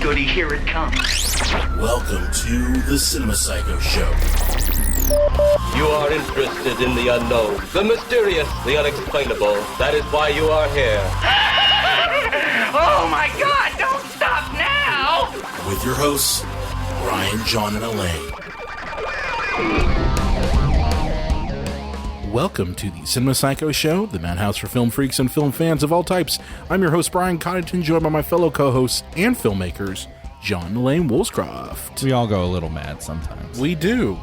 goody, here it comes. Welcome to the Cinema Psycho Show. You are interested in the unknown, the mysterious, the unexplainable. That is why you are here. Oh my God, don't stop now! With your hosts, Brian, John, and Elaine. Welcome to the Cinema Psycho Show, the madhouse for film freaks and film fans of all types. I'm your host, Brian Coddington, joined by my fellow co-hosts and filmmakers, John and Elaine Woolscroft. We all go a little mad sometimes. We do.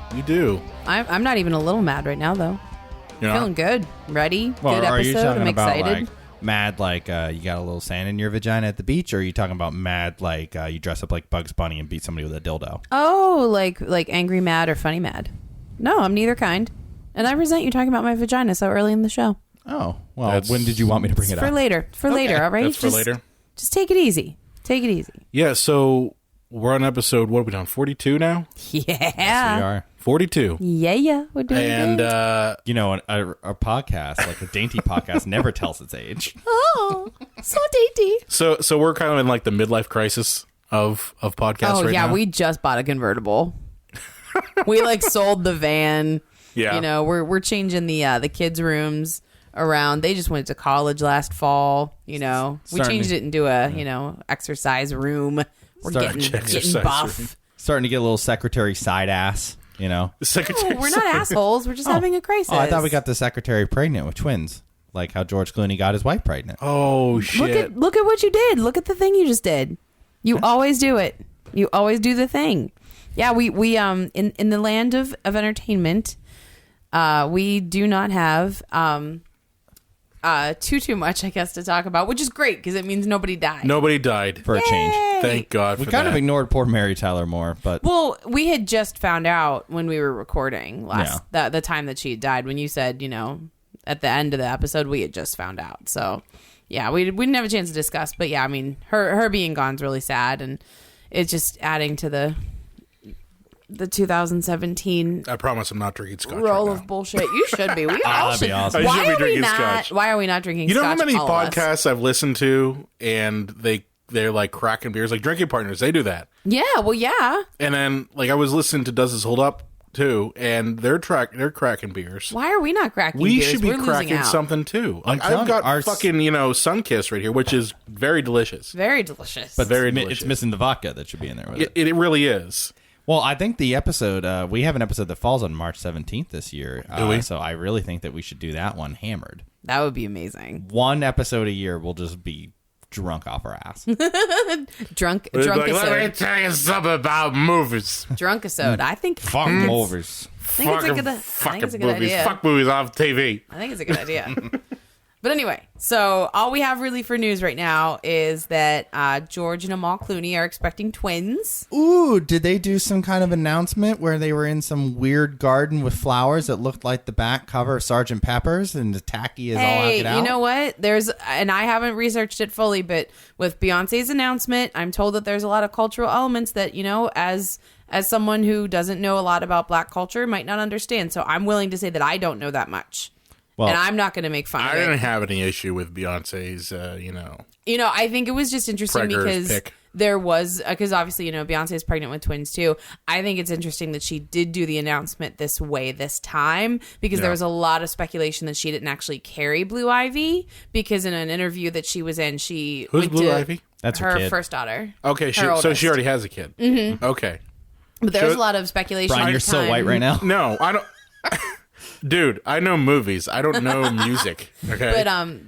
I'm not even a little mad right now, though. You're Feeling good. Ready? Well, good are you episode. talking I'm about excited. like mad like you got a little sand in your vagina at the beach, or are you talking about mad like you dress up like Bugs Bunny and beat somebody with a dildo? Oh, like angry mad or funny mad? No, I'm neither kind. And I resent you talking about my vagina so early in the show. Oh, well, when did you want me to bring it up? For later. For later, all right? That's for later. Just take it easy. Take it easy. Yeah, so we're on episode, what are we doing, 42 now? Yeah. Yes, we are. 42. Yeah. We're doing And, good. You know, a podcast, like a dainty podcast, never tells its age. Oh, so dainty. So we're kind of in like the midlife crisis of podcasts Oh, right yeah, now. we just bought a convertible. We like sold the van. Yeah. You know, we're changing the kids' rooms around. They just went to college last fall. You know, we changed it into a exercise room. We're getting buff. Starting to get a little secretary side ass, you know. Secretary. No, we're not assholes. We're just having a crisis. Oh, I thought we got the secretary pregnant with twins, like how George Clooney got his wife pregnant. Oh, shit. Look at what you did. Look at the thing you just did. You always do it. You always do the thing. Yeah, we in the land of entertainment, we do not have too much, I guess, to talk about, which is great because it means nobody died. Nobody died. For a change. Thank God for We kind that. of ignored poor Mary Tyler Moore, but Well, we had just found out when we were recording the time that she had died. When you said, at the end of the episode, we had just found out. So, yeah, we didn't have a chance to discuss. But yeah, I mean, her being gone is really sad, and it's just adding to the 2017 I promise I'm not drinking scotch roll right of now. bullshit. You should be. We all that'd be should. awesome. I should be drinking scotch. Why are we not drinking You know scotch? how many all of us? podcasts I've listened to and they're like cracking beers, like Drinking Partners, they do that. Yeah, well, yeah. And then like I was listening to Does This Hold Up too, and they're cracking beers. Why are we not cracking We beers? should be We're losing cracking out. something too. Like telling I've got our- fucking Sunkiss right here, which is very delicious. Very delicious. but very it's delicious. missing the vodka that should be in there with it. It really is. Well, I think the episode, we have an episode that falls on March 17th this year. Do we? So I really think that we should do that one hammered. That would be amazing. One episode a year, we'll just be drunk off our ass. Drunk Like, let me episode. tell you something about movies. Drunk episode. I think Fuck it's- movers. I think it's a good, I think it's a good movies. idea. Fuck movies off TV. I think it's a good idea. But anyway, so all we have really for news right now is that George and Amal Clooney are expecting twins. Ooh, did they do some kind of announcement where they were in some weird garden with flowers that looked like the back cover of Sgt. Pepper's and the tacky is all out Hey, get out? you know what? And I haven't researched it fully, but with Beyonce's announcement, I'm told that there's a lot of cultural elements that, as someone who doesn't know a lot about Black culture, might not understand. So I'm willing to say that I don't know that much. Well, And I'm not going to make fun I of it. didn't have any issue with Beyonce's, I think it was just interesting Preggers because pick. there was, because obviously, Beyonce is pregnant with twins too. I think it's interesting that she did do the announcement this way this time because there was a lot of speculation that she didn't actually carry Blue Ivy because in an interview that she was in, she Who's went Blue to Ivy? That's her her kid. first daughter. Okay, so oldest. she already has a kid. Mm-hmm. Okay. But there was Should- a lot of speculation. Brian, at you're the so time. white right now. No, I don't. Dude, I know movies. I don't know music. Okay. But how not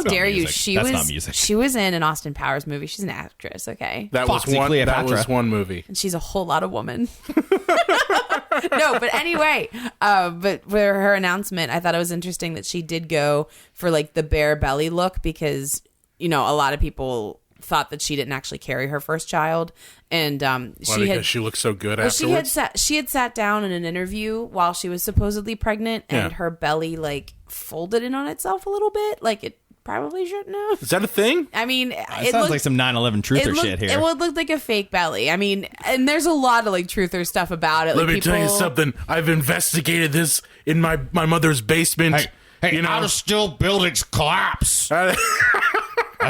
dare you? music. That's not music. She was in an Austin Powers movie. She's an actress, okay? that Foxy was one. That Cleopatra. was one movie. And she's a whole lot of woman. No, but anyway, but for her announcement, I thought it was interesting that she did go for like the bare belly look because, a lot of people thought that she didn't actually carry her first child. And Because she looked so good well, afterwards. she had sat down in an interview while she was supposedly pregnant and Yeah. her belly like folded in on itself a little bit. Like it probably shouldn't have. Is that a thing? I mean, It sounds like some 9/11 truther shit here. It would look like a fake belly. I mean, and there's a lot of like truther stuff about it. Let like, me tell you something. I've investigated this in my mother's basement. Hey, how do steel buildings collapse? I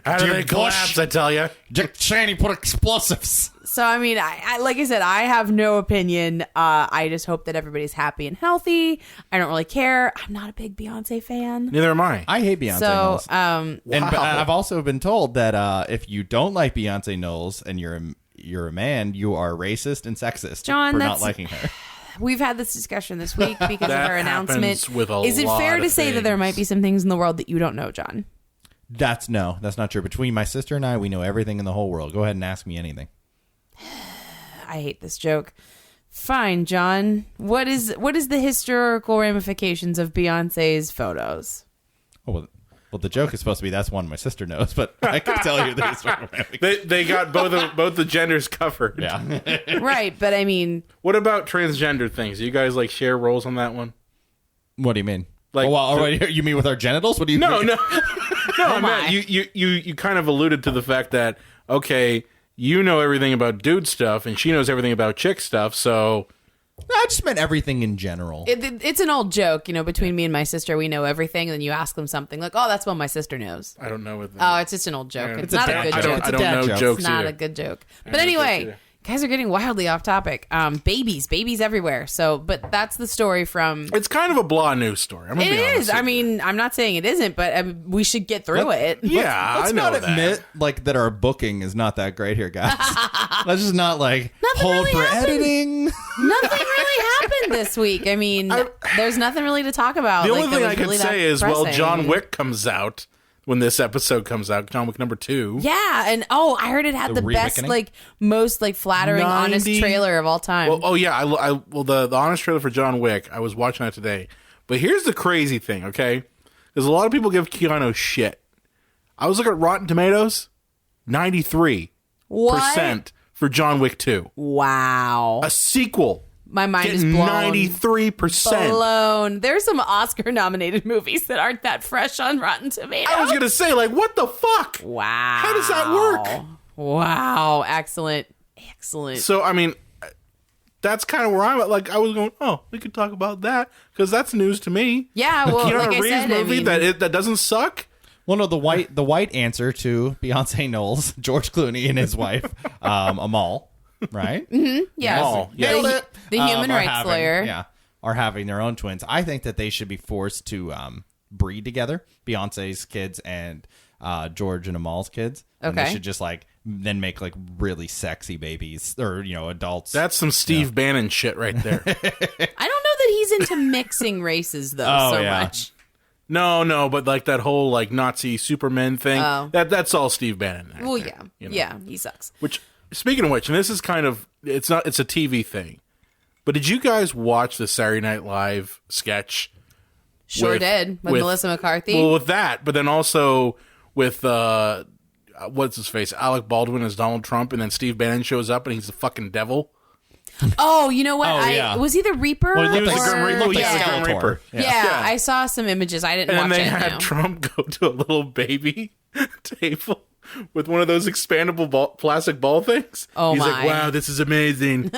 How do they collapse, I tell you? Dick Cheney put explosives. So, I mean, I like I said, I have no opinion. I just hope that everybody's happy and healthy. I don't really care. I'm not a big Beyonce fan. Neither am I. I hate Beyonce So, Knowles. wow. And I've also been told that if you don't like Beyonce Knowles and you're a man, you are racist and sexist John, for not liking her. We've had this discussion this week because of That her announcement. happens with a Is it lot fair to of say that there things. might be some things in the world that you don't know, John? That's not true. Between my sister and I, we know everything in the whole world. Go ahead and ask me anything. I hate this joke. Fine, John. What is the historical ramifications of Beyonce's photos? Oh, well, the joke is supposed to be that's one my sister knows, but I can tell you this. They got both the genders covered. Yeah. Right, but I mean, What about transgender things? You guys like share roles on that one? What do you mean? Like, you mean with our genitals? What do you No, mean? no, no. I my. meant you kind of alluded to the fact that okay, you know everything about dude stuff, and she knows everything about chick stuff. So No, I just meant everything in general. it's an old joke, between me and my sister, we know everything, and then you ask them something like, oh, that's what my sister knows. I don't know what. Oh, it's just an old joke. Yeah. It's not a good joke. I don't know joke. jokes It's not either. a good joke. But know anyway, jokes either. guys are getting wildly off topic. Babies everywhere. So, but that's the story from. It's kind of a blah news story. I'm gonna It be honest is. with I you. mean, I'm not saying it isn't, but we should get through it. yeah, Let's I know not that. admit that our booking is not that great here, guys. Let's just not Nothing hold really for happened. editing. Nothing really happened this week. I mean, there's nothing really to talk about. The only that thing was I could really that say is, well, pressing. John Wick comes out when this episode comes out. John Wick number 2. Yeah, and I heard it had the best, re-reckoning? most flattering, honest 90 trailer of all time. Well, the honest trailer for John Wick. I was watching that today, but here's the crazy thing. Okay, because a lot of people give Keanu shit. I was looking at Rotten Tomatoes, 93% What? for John Wick 2, Wow. a sequel. My mind is Getting blown. 93%. Blown. There's some Oscar-nominated movies that aren't that fresh on Rotten Tomatoes. I was gonna say, like, what the fuck? Wow. How does that work? Wow. Excellent. So, I mean, that's kind of where I'm at. Like, I was going, oh, we could talk about that because that's news to me. Yeah, well, Keanu like I Reeves said, movie that doesn't suck. Well, no, the white answer to Beyonce Knowles, George Clooney and his wife, Amal, right? Yes. Oh, yeah. Nailed it. The human Are rights having- lawyer. Yeah, are having their own twins. I think that they should be forced to breed together. Beyonce's kids and George and Amal's kids. And Okay. they should just then make really sexy babies or adults. That's some Steve Bannon shit right there. I don't know that he's into mixing races, though, Oh, so yeah. much. No, but like that whole like Nazi Superman thing. Oh. That's all Steve Bannon. Right Well, there, yeah. you know? Yeah, he sucks. Which, speaking of which, and this is kind of it's a TV thing. But did you guys watch the Saturday Night Live sketch? Sure did. With Melissa McCarthy. Well, with that, but then also with what's his face, Alec Baldwin as Donald Trump, and then Steve Bannon shows up and he's the fucking devil. Oh, you know what? Oh, yeah. Was he the Reaper? Well, he looked He was the Grim Reaper. looked like Yeah. Skeletor. Grim Reaper. Yeah, I saw some images. I didn't And watch then they it. had no. Trump go to a little baby table with one of those expandable plastic ball things. Oh, He's my. like, wow, this is amazing.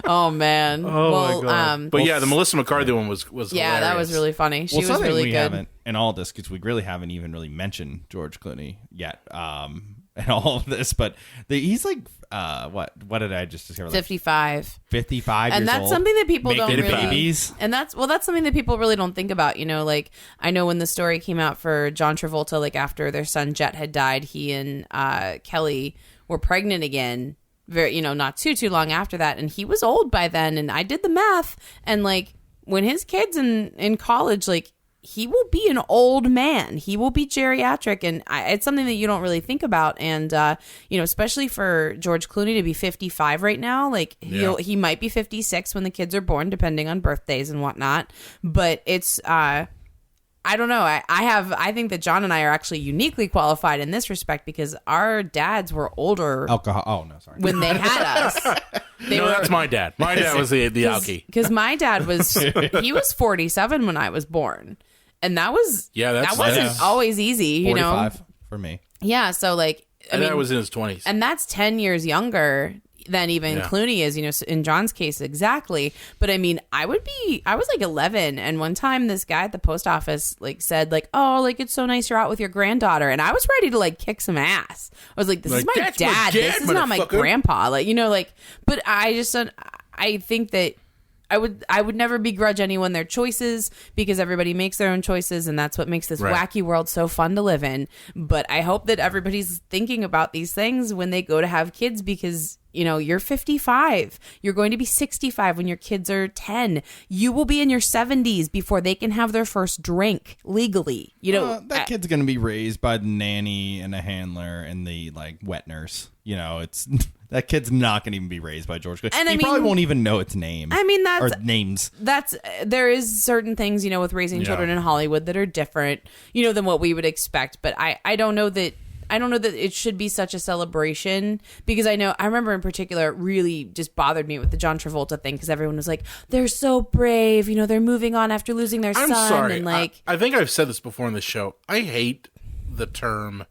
Oh man. Oh, my God. But yeah, the Melissa McCarthy one was Yeah, that was hilarious. really funny. She was something really we good. haven't in all this because we really haven't even really mentioned George Clooney yet in all of this, but he's like what did I just discover? 55. 55 And years that's old. something that people don't Making really babies. And that's something that people really don't think about, like I know when the story came out for John Travolta, like after their son Jet had died, he and Kelly were pregnant again, very not too long after that, and he was old by then, and I did the math, and like when his kid's in college, like he will be an old man. He will be geriatric, and it's something that you don't really think about. And especially for George Clooney to be 55 right now, like he might be 56 when the kids are born, depending on birthdays and whatnot. But it's I don't know. I think that John and I are actually uniquely qualified in this respect because our dads were older Alcohol. Oh no, sorry. when they had us. That's my dad. My dad was the alky. Because my dad was 47 when I was born. And that was that wasn't always easy, 45 for me. Yeah, so like My dad was in his 20s. and that's 10 years younger than even Clooney is, in John's case, exactly. But I mean, I was like 11. And one time this guy at the post office said oh, it's so nice you're out with your granddaughter. And I was ready to kick some ass. I was like, this is my dad. This is not my grandpa. But I think that I would never begrudge anyone their choices because everybody makes their own choices, and that's what makes this wacky world so fun to live in. But I hope that everybody's thinking about these things when they go to have kids because, you're 55. You're going to be 65 when your kids are 10. You will be in your 70s before they can have their first drink legally. That kid's going to be raised by the nanny and a handler and the wet nurse. It's that kid's not going to even be raised by George Clooney. And he probably won't even know its name. I mean, names. There is certain things, with raising children in Hollywood that are different, than what we would expect. But I don't know that it should be such a celebration because I remember in particular it really just bothered me with the John Travolta thing because everyone was like, they're so brave, they're moving on after losing their son. I'm sorry. And I think I've said this before on the show. I hate the term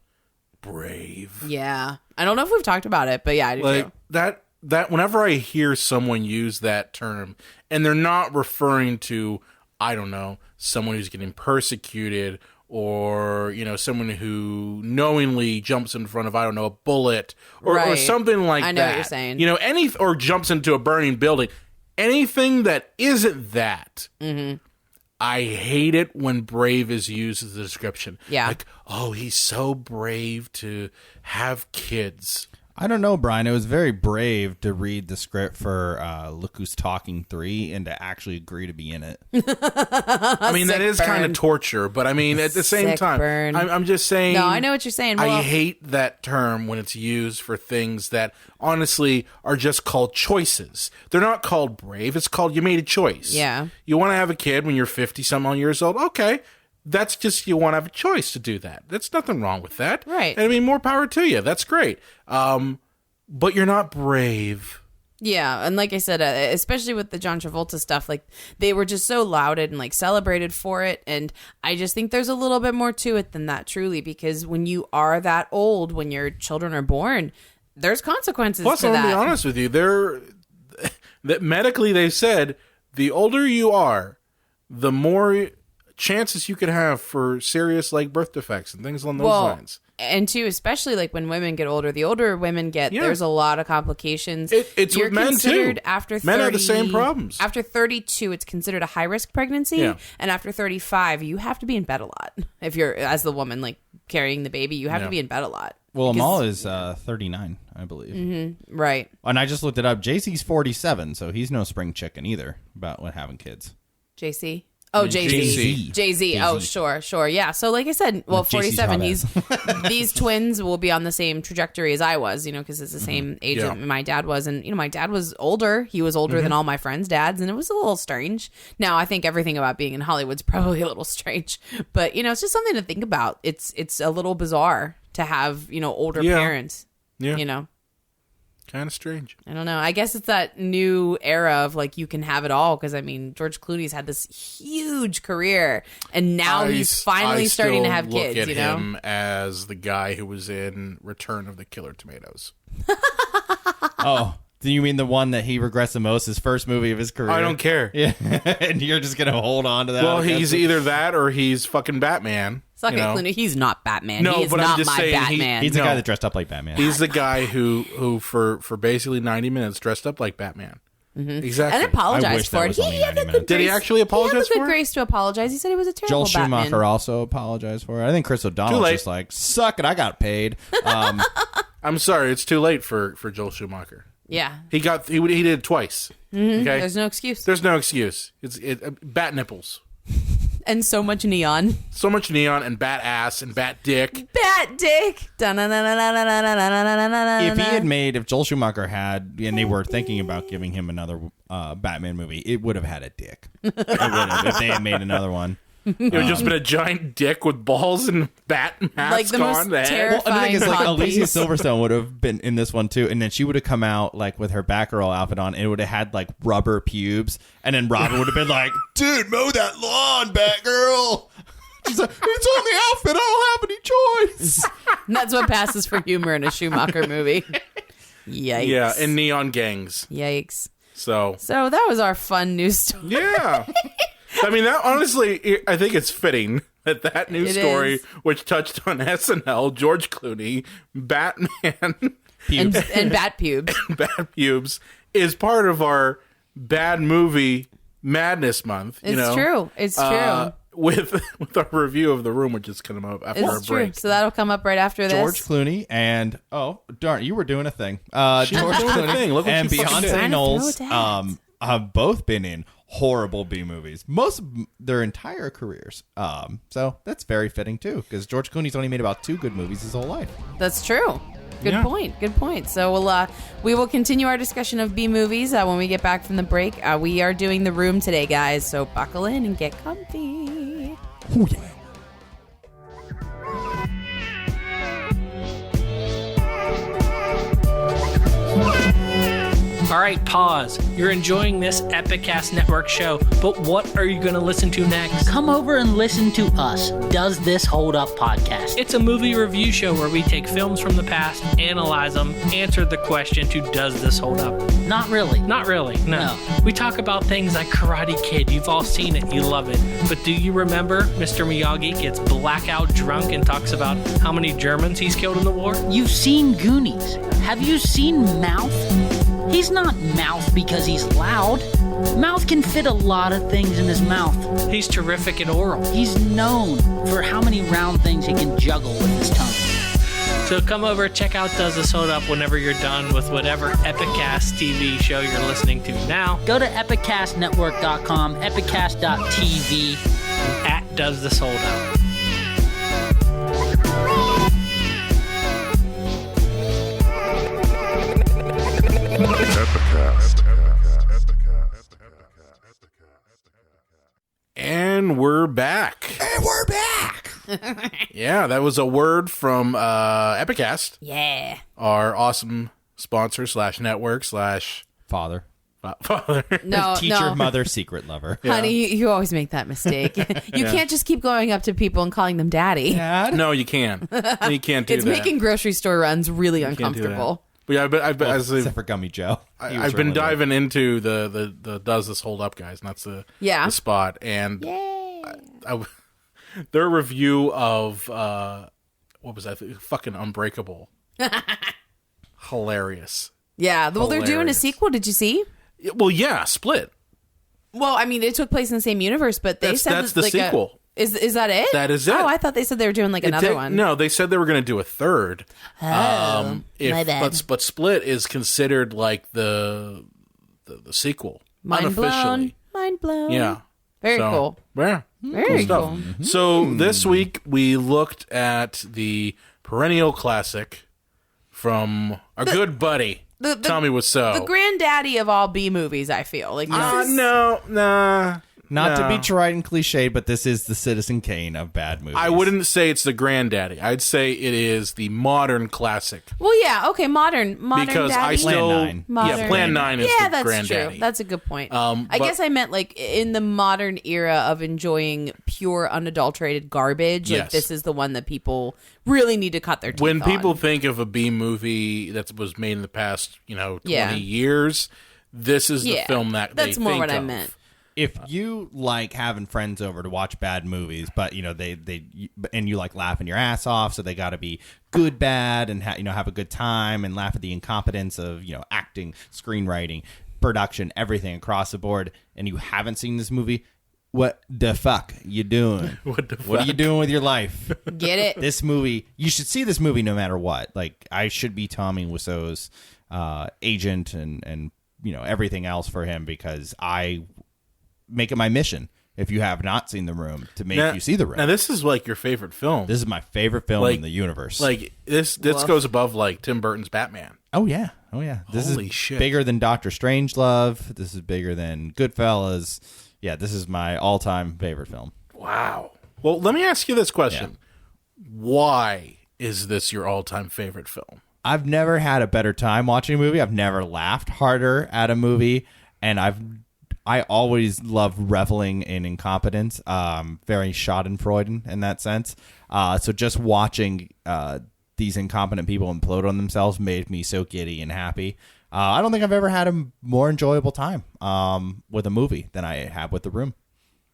brave. Yeah. I don't know if we've talked about it, but yeah, I do too. That whenever I hear someone use that term and they're not referring to, I don't know, someone who's getting persecuted or, someone who knowingly jumps in front of, I don't know, a bullet or something like that. I know what you're saying. Or jumps into a burning building. Anything that isn't that. Mm-hmm. I hate it when brave is used as a description. Yeah. He's so brave to have kids. I don't know, Brian. It was very brave to read the script for Look Who's Talking 3 and to actually agree to be in it. I mean, that is kind of torture, but I mean, at the same time, I'm just saying. No, I know what you're saying. Well, I hate that term when it's used for things that honestly are just called choices. They're not called brave. It's called you made a choice. Yeah. You want to have a kid when you're 50-some years old? Okay. That's just you want to have a choice to do that. There's nothing wrong with that. Right. And I mean, more power to you. That's great. But you're not brave. Yeah, and like I said, especially with the John Travolta stuff, they were just so lauded and celebrated for it, and I just think there's a little bit more to it than that, truly, because when you are that old, when your children are born, there's consequences Plus, for that. I'm going to be honest with you, that medically they said the older you are, the more chances you could have for serious birth defects and things along those lines. And too, especially when women get older, the older women get, there's a lot of complications. It's with men too. After 30, men have the same problems. After 32, it's considered a high risk pregnancy, and after 35, you have to be in bed a lot. If you're as the woman carrying the baby, you have to be in bed a lot. Well, Amal is 39, I believe. Mm-hmm, right. And I just looked it up. JC's 47, so he's no spring chicken either about having kids. JC. Oh, Jay-Z. Oh, sure. Yeah. So like I said, 47, these twins will be on the same trajectory as I was, because it's the same age that my dad was. And, my dad was older. He was older than all my friends' dads. And it was a little strange. Now, I think everything about being in Hollywood's probably a little strange. But, it's just something to think about. It's a little bizarre to have, older parents, Kind of strange. I don't know. I guess it's that new era of you can have it all because George Clooney's had this huge career and now he's finally starting to have kids. I look at him as the guy who was in Return of the Killer Tomatoes. Oh, do you mean the one that he regrets the most? His first movie of his career. I don't care. Yeah, and you're just gonna hold on to that. Well, he's either that or he's fucking Batman. Suck it, Clooney. He's not Batman. No, he is but not I'm just my saying Batman. He's the guy that dressed up like Batman. He's the guy who for basically 90 minutes dressed up like Batman. Mm-hmm. Exactly. And apologized for it. He had the good grace. Did he actually apologize for it? He had the good grace to apologize. He said he was a terrible Joel Batman. Schumacher also apologized for it. I think Chris O'Donnell was just like, suck it, I got paid. I'm sorry, it's too late for Joel Schumacher. Yeah. He did it twice. Mm-hmm. Okay? There's no excuse. There's no excuse. It's bat nipples. And so much neon. So much neon and bat ass and bat dick. Bat dick. If Joel Schumacher had, and they were thinking about giving him another Batman movie, it would have had a dick. It would have, if they had made another one. It would just been a giant dick with balls and bat mask the most on the head. terrifying Well, the thing is, Alicia piece. Silverstone would have been in this one too, and then she would have come out with her Batgirl outfit on, and it would have had rubber pubes, and then Robin would have been like, "Dude, mow that lawn, Batgirl." She's like, "It's on the outfit. I don't have any choice." And that's what passes for humor in a Schumacher movie. Yikes. Yeah, and neon gangs. Yikes. So that was our fun news story. Yeah. I mean, that honestly, I think it's fitting that news story, which touched on SNL, George Clooney, Batman, and bat pubes. And bat pubes is part of our bad movie madness month. It's true. It's true. With our review of The Room, which is coming up after our break. So that'll come up right after this. George Clooney and darn, you were doing a thing. George Clooney Look what and Beyonce Knowles have both been in horrible B movies, most of their entire careers. So that's very fitting too, because George Clooney's only made about 2 good movies his whole life. That's true. Good point. So we will continue our discussion of B movies when we get back from the break. We are doing The Room today, guys, so buckle in and get comfy. Oh, yeah. All right, pause. You're enjoying this Epicast Network show, but what are you going to listen to next? Come over and listen to us, Does This Hold Up podcast. It's a movie review show where we take films from the past, analyze them, answer the question to does this hold up? Not really. Not really, no. We talk about things like Karate Kid. You've all seen it. You love it. But do you remember Mr. Miyagi gets blackout drunk and talks about how many Germans he's killed in the war? You've seen Goonies. Have you seen Mouth? He's not Mouth because he's loud. Mouth can fit a lot of things in his mouth. He's terrific at oral. He's known for how many round things he can juggle with his tongue. So come over, check out Does This Hold Up whenever you're done with whatever Epicast TV show you're listening to now. Go to epicastnetwork.com, epicast.tv. At Does This Hold Up. And we're back. Yeah, that was a word from Epicast. Yeah. Our awesome sponsor / network / father. No, teacher, mother, secret lover. Yeah. Honey, you always make that mistake. You can't just keep going up to people and calling them daddy. Dad? No, you can. You can't do it's that. It's making grocery store runs really uncomfortable. But yeah, except for Gummy Joe. I've been diving into the Does This Hold Up guys, and that's the spot. And their review of what was that? Fucking Unbreakable. Hilarious. Yeah. Well, they're doing a sequel. Did you see? Well, yeah, Split. Well, I mean, it took place in the same universe, but they said that's the sequel. Is that it? That is it. Oh, I thought they said they were doing another one. No, they said they were going to do a third. Oh, my bad. But Split is considered like the sequel. Mind blown. Yeah. Very cool. Yeah. Very cool. Mm-hmm. So this week we looked at the perennial classic from our good buddy Tommy Wiseau, the granddaddy of all B movies. I feel like Not to be trite and cliched, but this is the Citizen Kane of bad movies. I wouldn't say it's the granddaddy. I'd say it is the modern classic. Well, yeah, okay, modern because daddy. I still Plan 9 is the that's granddaddy. True. That's a good point. I guess I meant like in the modern era of enjoying pure unadulterated garbage. Like this is the one that people really need to cut their teeth When people on. think of a B movie that was made in the past, 20 years, this is the film that that's they more think what of. I meant. If you like having friends over to watch bad movies, but and you like laughing your ass off, so they got to be good, bad, and have a good time and laugh at the incompetence of acting, screenwriting, production, everything across the board, and you haven't seen this movie, what the fuck you doing? What are you doing with your life? Get it? This movie, you should see this movie no matter what. Like, I should be Tommy Wiseau's agent and everything else for him, because I make it my mission, if you have not seen The Room, to make you see The Room. Now, this is like your favorite film. This is my favorite film in the universe. Like, this goes above like Tim Burton's Batman. Oh yeah. This Holy is shit. bigger than Doctor Strangelove. This is bigger than Goodfellas. Yeah, this is my all-time favorite film. Wow. Well, let me ask you this question. Yeah. Why is this your all-time favorite film? I've never had a better time watching a movie. I've never laughed harder at a movie, and I always love reveling in incompetence. Very Schadenfreude in that sense. So just watching these incompetent people implode on themselves made me so giddy and happy. I don't think I've ever had a more enjoyable time with a movie than I have with The Room.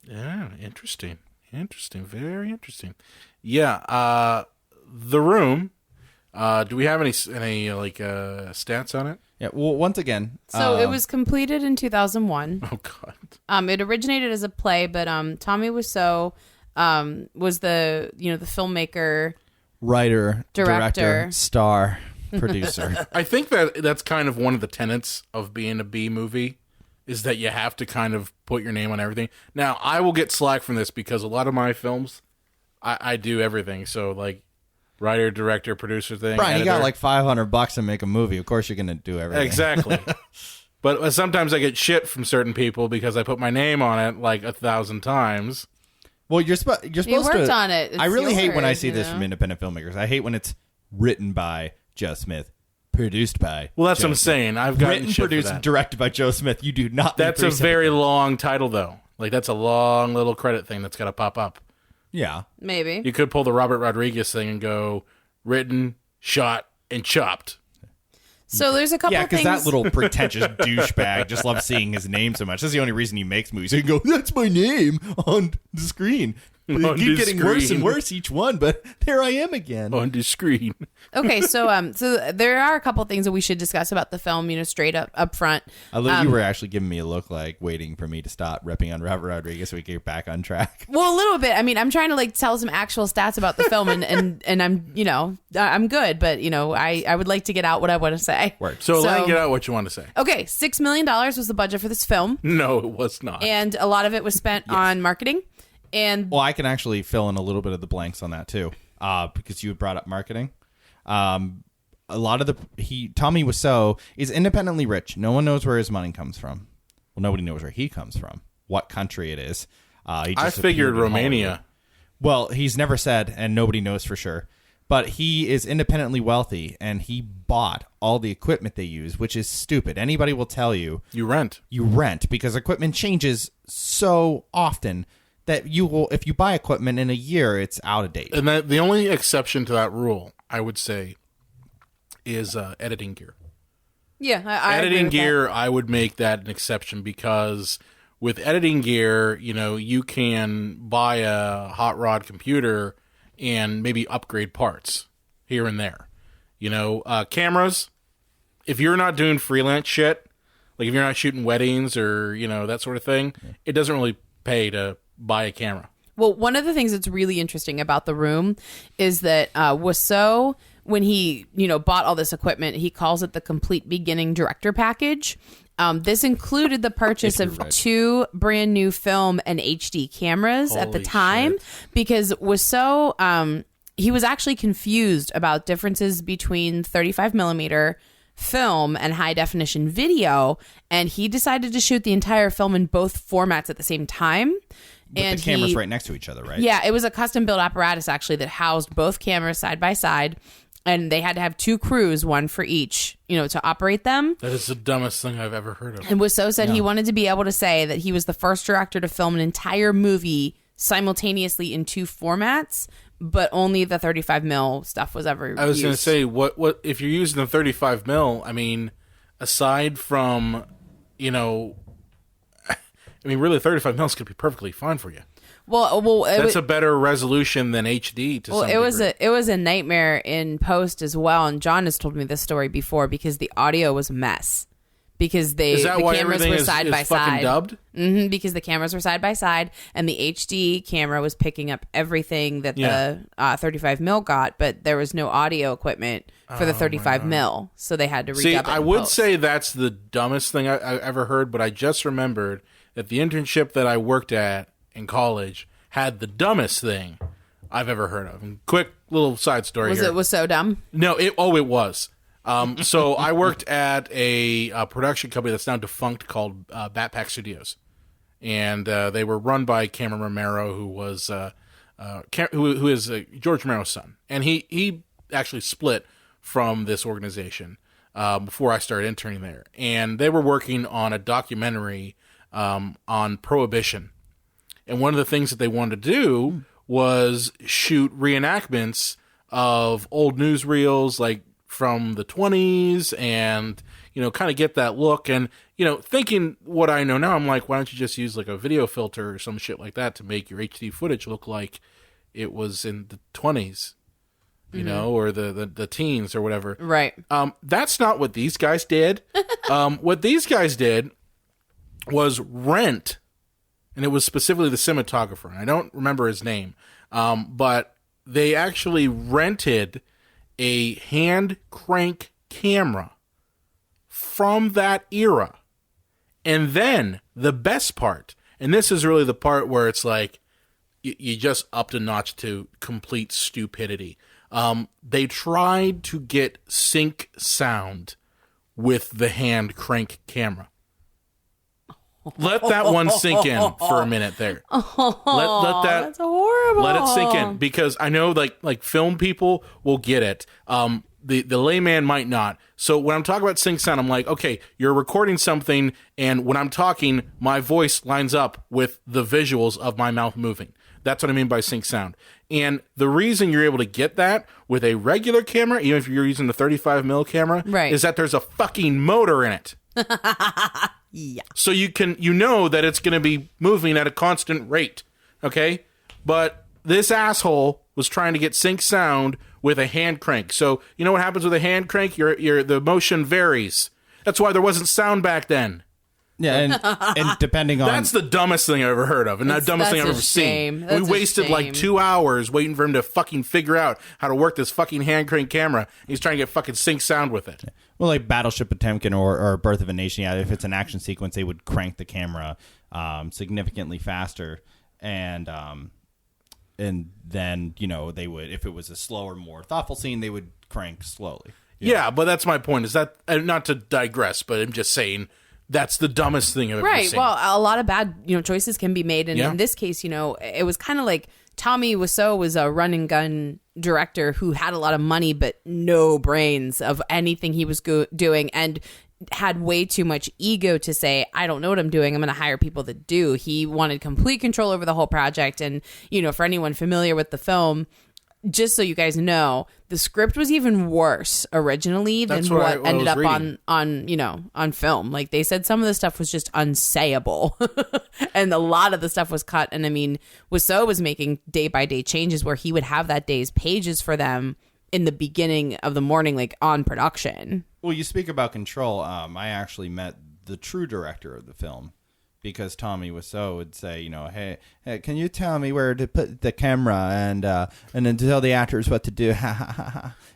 Yeah, interesting. Very interesting. Yeah, The Room. Do we have any stats on it? Yeah. Well, once again, so it was completed in 2001. Oh God. It originated as a play, but Tommy Wiseau was the filmmaker, writer, director, star, producer. I think that's kind of one of the tenets of being a B movie, is that you have to kind of put your name on everything. Now, I will get slack from this because a lot of my films, I do everything. So, like, writer, director, producer thing. Brian, editor. you got like $500 to make a movie. Of course you're going to do everything. Exactly. But sometimes I get shit from certain people because I put my name on it like 1,000 times. Well, you're supposed to. You worked on it. It's I really hate when I yours, see this from independent filmmakers. I hate when it's written by Joe Smith, produced by. Well, that's Joe what I'm Smith. saying. I've got Written, produced, and directed by Joe Smith. You do not. That's a very long title, though. Like, that's a long little credit thing that's got to pop up. Yeah, maybe you could pull the Robert Rodriguez thing and go written, shot, and chopped. So there's a couple. Yeah, of things. because that little pretentious douchebag just loves seeing his name so much. That's the only reason he makes movies. He can go, "That's my name on the screen." They keep getting worse and worse each one, but there I am again on the screen. Okay, so there are a couple of things that we should discuss about the film, straight up front. I love you were actually giving me a look like waiting for me to stop ripping on Robert Rodriguez so we get back on track. Well, a little bit. I mean, I'm trying to tell some actual stats about the film, and I'm I'm good, but I would like to get out what I want to say. Right. So let me get out what you want to say. Okay, $6 million was the budget for this film. No, it was not, and a lot of it was spent on marketing. And well, I can actually fill in a little bit of the blanks on that too, because you brought up marketing. A lot of Tommy Wiseau is independently rich. No one knows where his money comes from. Well, nobody knows where he comes from, what country it is. I figured Romania. Well, he's never said, and nobody knows for sure. But he is independently wealthy, and he bought all the equipment they use, which is stupid. Anybody will tell you. You rent. Because equipment changes so often that you will, if you buy equipment in a year, it's out of date. And the only exception to that rule, I would say, is editing gear. Yeah, I editing agree with gear, that. I would make that an exception because with editing gear, you can buy a hot rod computer and maybe upgrade parts here and there. Cameras, if you're not doing freelance shit, like if you're not shooting weddings or, that sort of thing, it doesn't really pay to buy a camera. Well, one of the things that's really interesting about The Room is that Wiseau, when he bought all this equipment, he calls it the complete beginning director package. This included the purchase of 2 brand new film and HD cameras at the time, because Wiseau, he was actually confused about differences between 35 millimeter film and high definition video, and he decided to shoot the entire film in both formats at the same time. With the cameras right next to each other, right? Yeah, it was a custom built apparatus actually that housed both cameras side by side, and they had to have 2 crews, one for each, to operate them. That is the dumbest thing I've ever heard of. And Wiseau said he wanted to be able to say that he was the first director to film an entire movie simultaneously in 2 formats, but only the 35 mil stuff was ever used. I was going to say, what if you're using the 35 mil, I mean, aside from, really 35 mils could be perfectly fine for you. Well, that's a better resolution than HD to some degree. It was a nightmare in post as well, and John has told me this story before because the audio was a mess. Because the cameras were side by side. Dubbed? Mm-hmm, because the cameras were side by side, and the HD camera was picking up everything that the 35 mil got, but there was no audio equipment for the 35 mil, so they had to redub it. See, I would say that's the dumbest thing I ever heard, but I just remembered that the internship that I worked at in college had the dumbest thing I've ever heard of. And quick little side story here. Was so dumb? No, it was. So I worked at a production company that's now defunct called Backpack Studios, and they were run by Cameron Romero, who is George Romero's son, and he actually split from this organization before I started interning there, and they were working on a documentary on Prohibition, and one of the things that they wanted to do was shoot reenactments of old newsreels, like from the 20s, and, you know, kind of get that look. And, you know, thinking what I know now, I'm like, why don't you just use like a video filter or some shit like that to make your HD footage look like it was in the 20s, you know, or the teens or whatever. Right. That's not what these guys did. What these guys did was rent, and it was specifically the cinematographer, and I don't remember his name, but they actually rented a hand crank camera from that era. And then the best part, and this is really the part where it's like, you just upped a notch to complete stupidity. They tried to get sync sound with the hand crank camera. Let that one sink in for a minute there. Let that, that's horrible. Let it sink in, because I know like film people will get it. The layman might not. So when I'm talking about sync sound, I'm like, okay, you're recording something, and when I'm talking, my voice lines up with the visuals of my mouth moving. That's what I mean by sync sound. And the reason you're able to get that with a regular camera, even if you're using the 35mm camera, right, is that there's a fucking motor in it. Yeah. So you know that it's going to be moving at a constant rate, okay? But this asshole was trying to get sync sound with a hand crank. So you know what happens with a hand crank? The motion varies. That's why there wasn't sound back then. Yeah, and depending on... That's the dumbest thing I've ever heard of, and the dumbest thing I've ever seen. We wasted like 2 hours waiting for him to fucking figure out how to work this fucking hand crank camera. He's trying to get fucking sync sound with it. Well, like Battleship Potemkin or Birth of a Nation, yeah, if it's an action sequence, they would crank the camera significantly faster, and then, you know, they would, if it was a slower, more thoughtful scene, they would crank slowly. Yeah, but that's my point, is that, not to digress, but I'm just saying... That's the dumbest thing I've ever seen. Well, a lot of bad, choices can be made. And in this case, it was kind of like Tommy Wiseau was a run and gun director who had a lot of money, but no brains of anything he was doing, and had way too much ego to say, I don't know what I'm doing. I'm going to hire people that do. He wanted complete control over the whole project. And, for anyone familiar with the film, just so you guys know, the script was even worse originally than what ended up on film. Like, they said some of the stuff was just unsayable, and a lot of the stuff was cut. And I mean, Wiseau was making day by day changes where he would have that day's pages for them in the beginning of the morning, like on production. Well, you speak about control. I actually met the true director of the film, because Tommy Wiseau would say, hey, can you tell me where to put the camera and then tell the actors what to do?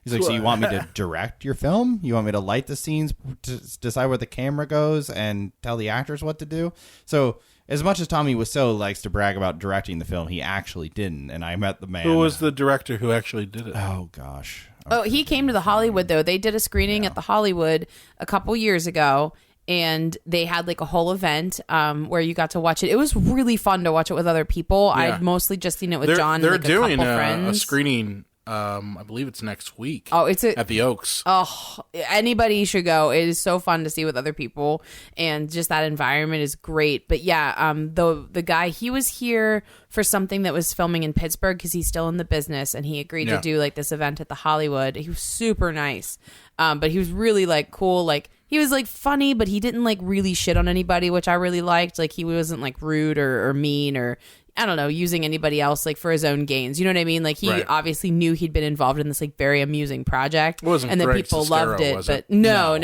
He's like, so you want me to direct your film? You want me to light the scenes, to decide where the camera goes, and tell the actors what to do? So as much as Tommy Wiseau likes to brag about directing the film, he actually didn't. And I met the man. Who was the director who actually did it? Oh, gosh. Oh, he came to the Hollywood, though. They did a screening at the Hollywood a couple years ago. And they had like a whole event where you got to watch it. It was really fun to watch it with other people. Yeah. I'd mostly just seen it with John. They're and doing a couple friends. A screening. I believe it's next week. Oh, it's at the Oaks. Oh, anybody should go. It is so fun to see with other people, and just that environment is great. But yeah, the guy, he was here for something that was filming in Pittsburgh because he's still in the business, and he agreed to do like this event at the Hollywood. He was super nice, but he was really like cool, like. He was like funny, but he didn't like really shit on anybody, which I really liked. Like, he wasn't like rude or mean or, I don't know, using anybody else like for his own gains. You know what I mean? Like, he obviously knew he'd been involved in this like very amusing project, and that people loved it. But no.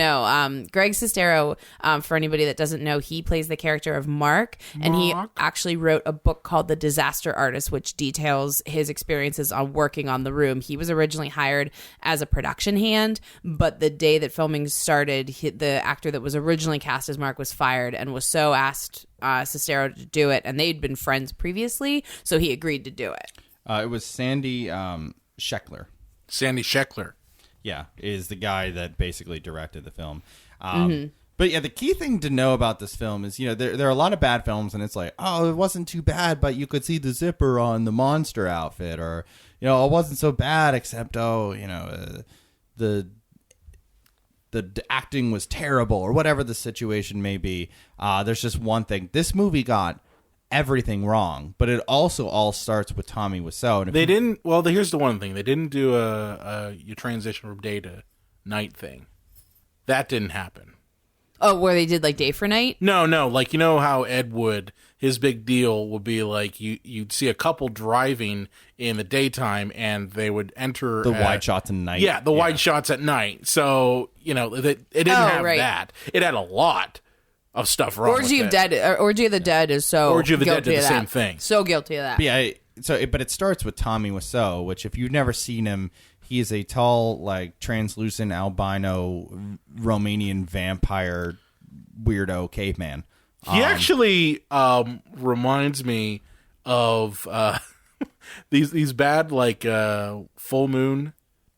Greg Sestero, for anybody that doesn't know, he plays the character of Mark, and he actually wrote a book called The Disaster Artist, which details his experiences on working on The Room. He was originally hired as a production hand, but the day that filming started, the actor that was originally cast as Mark was fired, and was so asked Sestero to do it, and they'd been friends previously, so he agreed to do it. It was Sandy Scheckler. Sandy Scheckler. Yeah, is the guy that basically directed the film. But yeah, the key thing to know about this film is, there are a lot of bad films, and it's like, oh, it wasn't too bad, but you could see the zipper on the monster outfit, or, it wasn't so bad, except, the acting was terrible, or whatever the situation may be. There's just one thing. This movie got everything wrong. But it also all starts with Tommy Wiseau. And they didn't. Well, here's the one thing: they didn't do a transition from day to night thing. That didn't happen. Oh, where they did like day for night? No. Like, you know how Ed Wood, his big deal would be like you'd see a couple driving in the daytime and they would enter the wide shots at night. Yeah, the wide shots at night. So, it didn't have that. It had a lot of stuff wrong Orgy with of Dead. Orgy of the Dead is so Orgy of the Dead guilty did of the that. same thing. So guilty of that. But but it starts with Tommy Wiseau, which if you've never seen him, he is a tall, like translucent albino Romanian vampire weirdo caveman. He actually reminds me of these bad like full moon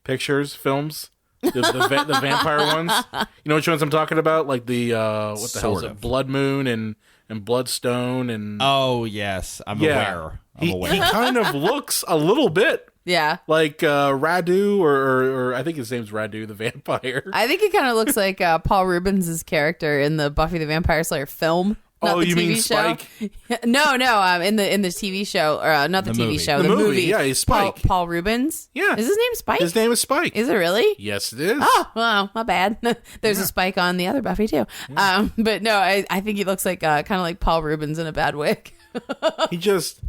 films. The vampire ones. You know which ones I'm talking about? Like the what the hell is it? Blood Moon and Bloodstone and oh yes, I'm aware. He kind of looks a little bit like Radu or I think his name's Radu the vampire. I think he kind of looks like Paul Rubens' character in the Buffy the Vampire Slayer film. Not the you TV mean show. Spike? No, in the TV show, or not the TV movie. show, the movie. Yeah, he's Spike. Paul Rubens. Yeah, is his name Spike? His name is Spike. Is it really? Yes, it is. Oh, well, my bad. There's a Spike on the other Buffy too. Yeah. But no, I think he looks like kind of like Paul Rubens in a bad wig. He just.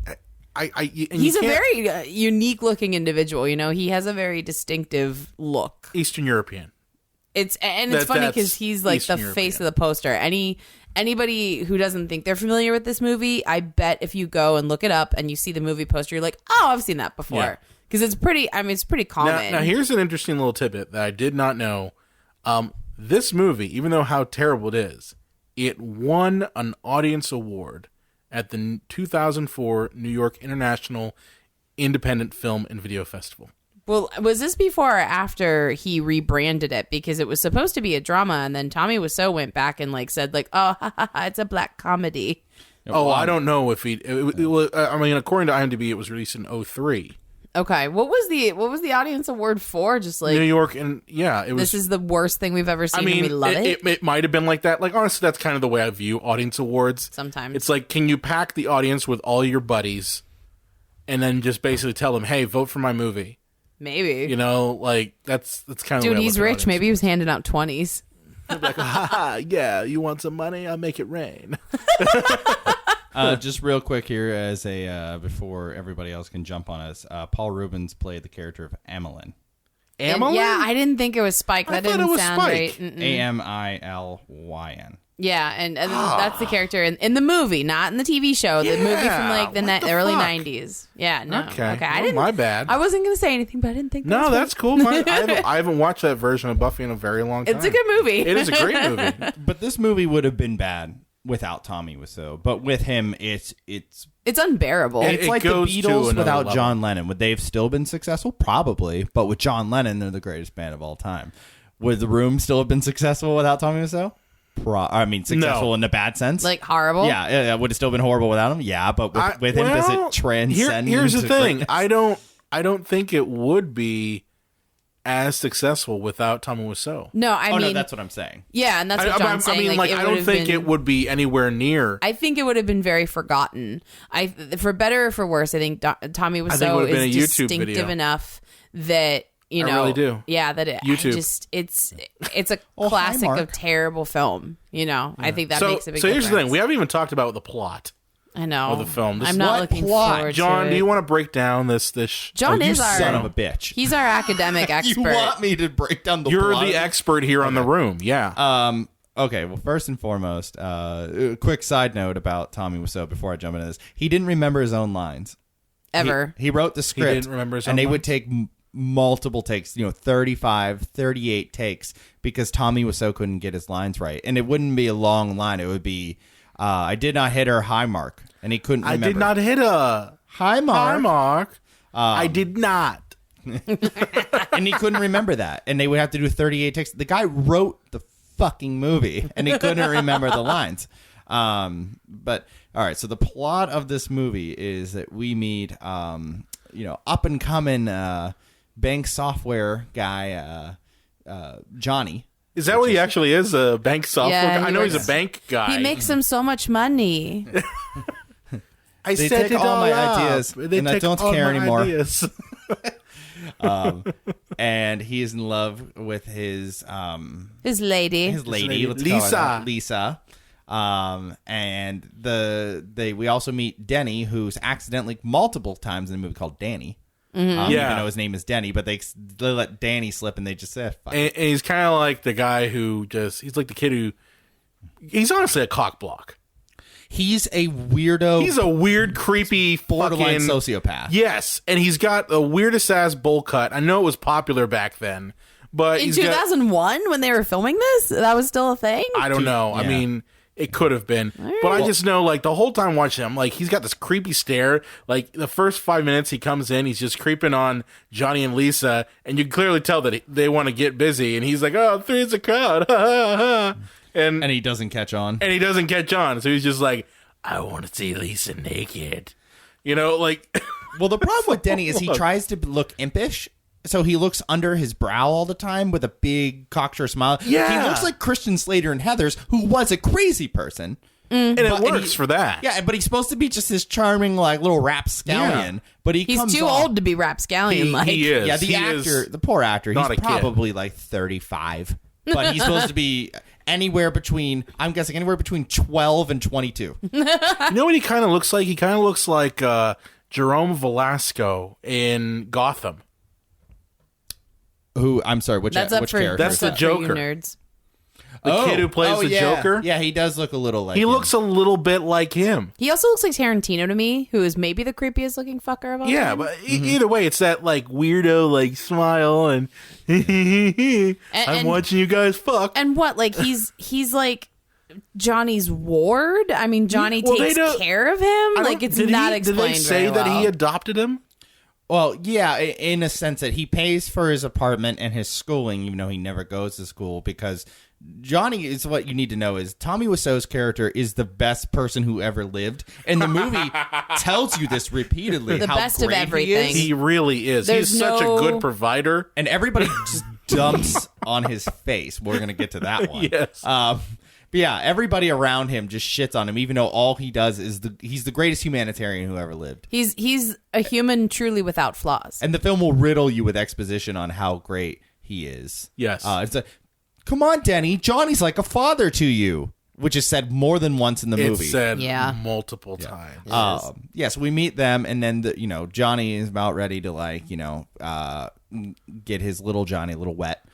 He's a very unique looking individual. He has a very distinctive look. Eastern European. It's funny because he's like Eastern the European. Face of the poster. Anybody who doesn't think they're familiar with this movie, I bet if you go and look it up and you see the movie poster, you're like, oh, I've seen that before. Because it's pretty. It's pretty common. Now here's an interesting little tidbit that I did not know. This movie, even though how terrible it is, it won an audience award at the 2004 New York International Independent Film and Video Festival. Well, was this before or after he rebranded it? Because it was supposed to be a drama, and then Tommy Wiseau went back and said oh, it's a black comedy. Oh, I don't know if according to IMDb, it was released in 2003. Okay, what was the audience award for? Just like New York, and it was. This is the worst thing we've ever seen. And we love it. It might have been like that. Like honestly, that's kind of the way I view audience awards. Sometimes it's like, can you pack the audience with all your buddies, and then just basically tell them, "Hey, vote for my movie." Maybe that's kind of. Dude, he's rich. Maybe he was handing out 20s. Like, yeah, you want some money? I'll make it rain. Just real quick here, as before everybody else can jump on us, Paul Rubens played the character of Amelin. Amelin? Yeah, I didn't think it was Spike. That didn't sound right. Amilyn. Yeah, and that's the character in the movie, not in the TV show. The movie from the early 90s. Yeah, no. Okay. I didn't. My bad. I wasn't going to say anything, but I didn't think that No, that's cool. I haven't watched that version of Buffy in a very long time. It's a good movie. It is a great movie. But this movie would have been bad without Tommy Wiseau. But with him, it's unbearable. It's like the Beatles without level. John Lennon. Would they have still been successful? Probably. But with John Lennon, they're the greatest band of all time. Would The Room still have been successful without Tommy Wiseau? Successful in the bad sense. Like horrible? Yeah, would have still been horrible without him? Yeah, but with him, does it transcend? Here's the thing. I don't think it would be as successful without Tommy Wiseau. No, I mean... no, that's what I'm saying. Yeah, and that's what John's saying. I don't think it would be anywhere near... I think it would have been very forgotten. For better or for worse, I think Tommy Wiseau is distinctive enough that... I really do. Yeah, that YouTube. It's a classic of terrible film. I think that makes a big difference. So here's the thing: we haven't even talked about the plot. I know of the film. I'm not looking forward John, to it. do you want to break down this? John is our son of a bitch. He's our academic expert. You want me to break down the You're plot? the expert here on The Room. Yeah. Okay, well, first and foremost, a quick side note about Tommy Wiseau before I jump into this. He didn't remember his own lines. Ever. He wrote the script. He didn't remember his own and they lines? would take multiple takes, 35, 38 takes, because Tommy Wiseau couldn't get his lines right. And it wouldn't be a long line. It would be, I did not hit her high mark. And he couldn't remember. I did not hit a high mark. High mark. I did not. And he couldn't remember that. And they would have to do 38 takes. The guy wrote the fucking movie, and he couldn't remember the lines. But, all right, so the plot of this movie is that we meet, up-and-coming bank software guy, Johnny. Is that what he actually is? A bank software guy? I know he's a bank guy. He makes him so much money. I they set take it all my up. ideas, They and I take don't all care my anymore. ideas. And he is in love with his lady. let's Lisa. call her Lisa. And we also meet Denny, who's accidentally multiple times in a movie called Danny. Even though his name is Denny, but they let Danny slip and they just said, fuck. And he's kind of like the guy who he's like the kid who, he's honestly a cock block. He's a weirdo. He's a weird, creepy, borderline fucking sociopath. Yes, and he's got the weirdest ass bowl cut. I know it was popular back then, but In 2001, when they were filming this, that was still a thing? I don't know. I mean, it could have been, but I just know, like, the whole time watching him, like, he's got this creepy stare. Like, the first 5 minutes he comes in, he's just creeping on Johnny and Lisa, and you can clearly tell that they want to get busy, and he's like, oh, three's a crowd, and he doesn't catch on. And he doesn't catch on, so he's just like, I want to see Lisa naked. You know, like... Well, the problem with Denny is he tries to look impish, so he looks under his brow all the time with a big cocksure smile. Yeah. He looks like Christian Slater in Heathers, who was a crazy person. And it works for that. Yeah, but he's supposed to be just this charming, like, little rapscallion. Yeah. But He's comes too off, old to be rapscallion-like. He is. Yeah, the poor actor, not he's a kid. probably like 35. But he's supposed to be anywhere between 12 and 22. You know what he kind of looks like? He kind of looks like Jerome Velasco in Gotham. Who, I'm sorry, which character? That's the up for you Joker. nerds. The kid who plays the Joker? Yeah, he does look a little like He him. looks a little bit like him. He also looks like Tarantino to me, who is maybe the creepiest looking fucker of all Yeah, time. but either way, it's that, like, weirdo, like, smile and I'm watching you guys fuck. And what, like, he's like Johnny's ward? I mean, Johnny takes care of him? Like, it's not explained Did they say very that well. he adopted him? Well, yeah, in a sense that he pays for his apartment and his schooling, even though he never goes to school, because Johnny is what you need to know is Tommy Wiseau's character is the best person who ever lived. And the movie tells you this repeatedly. The how best of great everything. He really is. There's He's such a good provider. And everybody just dumps on his face. We're going to get to that one. Yes. But yeah, everybody around him just shits on him, even though all he does is he's the greatest humanitarian who ever lived. He's a human truly without flaws. And the film will riddle you with exposition on how great he is. Yes. It's like, come on, Denny, Johnny's like a father to you, which is said more than once in the movie. It's said multiple times. Yes, we meet them, and then Johnny is about ready to get his little Johnny a little wet.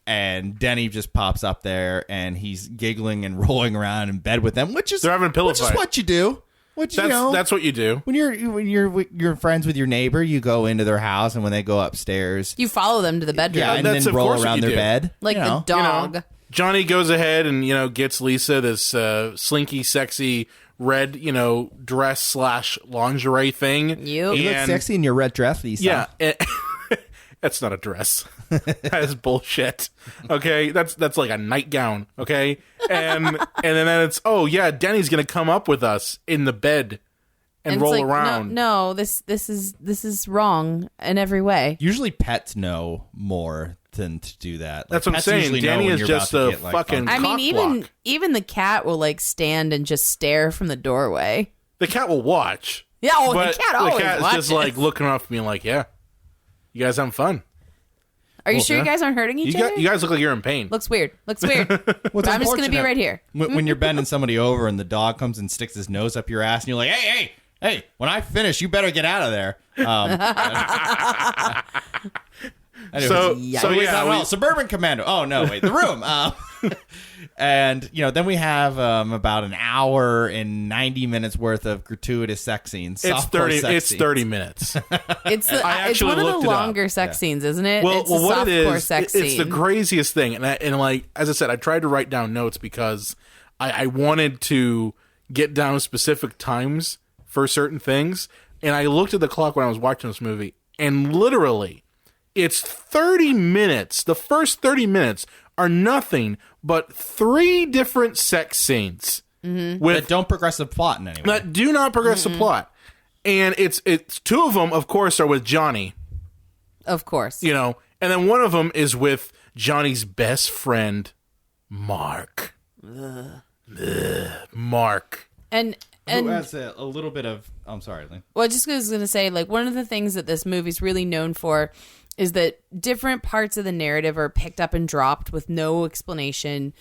And Denny just pops up there, and he's giggling and rolling around in bed with them, they're having a pillow which fight. is what you do. That's what you do. When you're friends with your neighbor, you go into their house, and when they go upstairs, You follow them to the bedroom. and that's then of roll course what around you their do. bed, Like the dog. Johnny goes ahead and, gets Lisa this slinky, sexy red, dress / lingerie thing. Yep. You look sexy in your red dress, Lisa. Yeah. That's not a dress. That is bullshit. Okay, that's like a nightgown. Okay, and then it's Denny's gonna come up with us in the bed and roll it's like, around. No, this is wrong in every way. Usually, pets know more than to do that. That's what I'm pets saying. usually know Danny when is you're just about to a get, fucking fucked. I mean, cock block. even the cat will like stand and just stare from the doorway. The cat will watch. Yeah, but the cat always the cat is watches. just like looking off, being like, "Yeah, you guys having fun." Are you sure you guys aren't hurting each other? You guys look like you're in pain. Looks weird. But I'm just going to be right here. When you're bending somebody over and the dog comes and sticks his nose up your ass, and you're like, hey, when I finish, you better get out of there. Anyways, Suburban Commando. Oh, no, wait, The Room. And, then we have about an hour and 90 minutes worth of gratuitous sex scenes. It's 30 minutes. It's one of the longer sex scenes, isn't it? Well, it's what it is, sex it's scene. the craziest thing. And like, as I said, I tried to write down notes because I wanted to get down specific times for certain things. And I looked at the clock when I was watching this movie, and literally, it's 30 minutes. The first 30 minutes are nothing but 3 different sex scenes that don't progress the plot in any way. That do not progress the plot. And it's 2 of them, of course, are with Johnny. Of course. And then one of them is with Johnny's best friend, Mark. Mark. And who has a little bit of... I'm sorry, Lynn. Well, I just was going to say, like, one of the things that this movie's really known for is that different parts of the narrative are picked up and dropped with no explanation.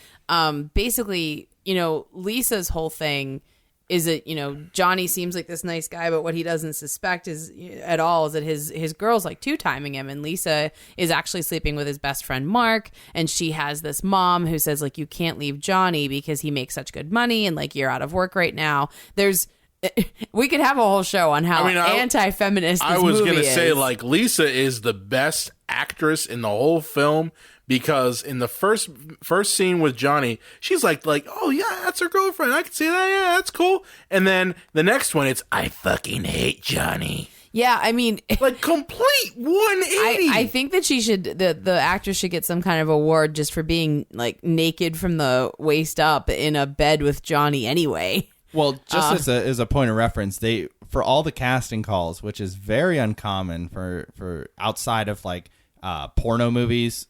Basically, Lisa's whole thing is that, Johnny seems like this nice guy, but what he doesn't suspect is that his girl's like two-timing him, and Lisa is actually sleeping with his best friend Mark, and she has this mom who says, like, you can't leave Johnny because he makes such good money, and like, you're out of work right now. We could have a whole show on how anti-feminist this movie is. I was going to say, like, Lisa is the best actress in the whole film, because in the first scene with Johnny, she's like, oh yeah, that's her girlfriend. I can see that. Yeah, that's cool. And then the next one, it's, I fucking hate Johnny. Yeah, I mean, like, complete 180. I think that she should, the actress should get some kind of award just for being like naked from the waist up in a bed with Johnny anyway. Well, just as a point of reference, for all the casting calls, which is very uncommon for outside of like porno movies.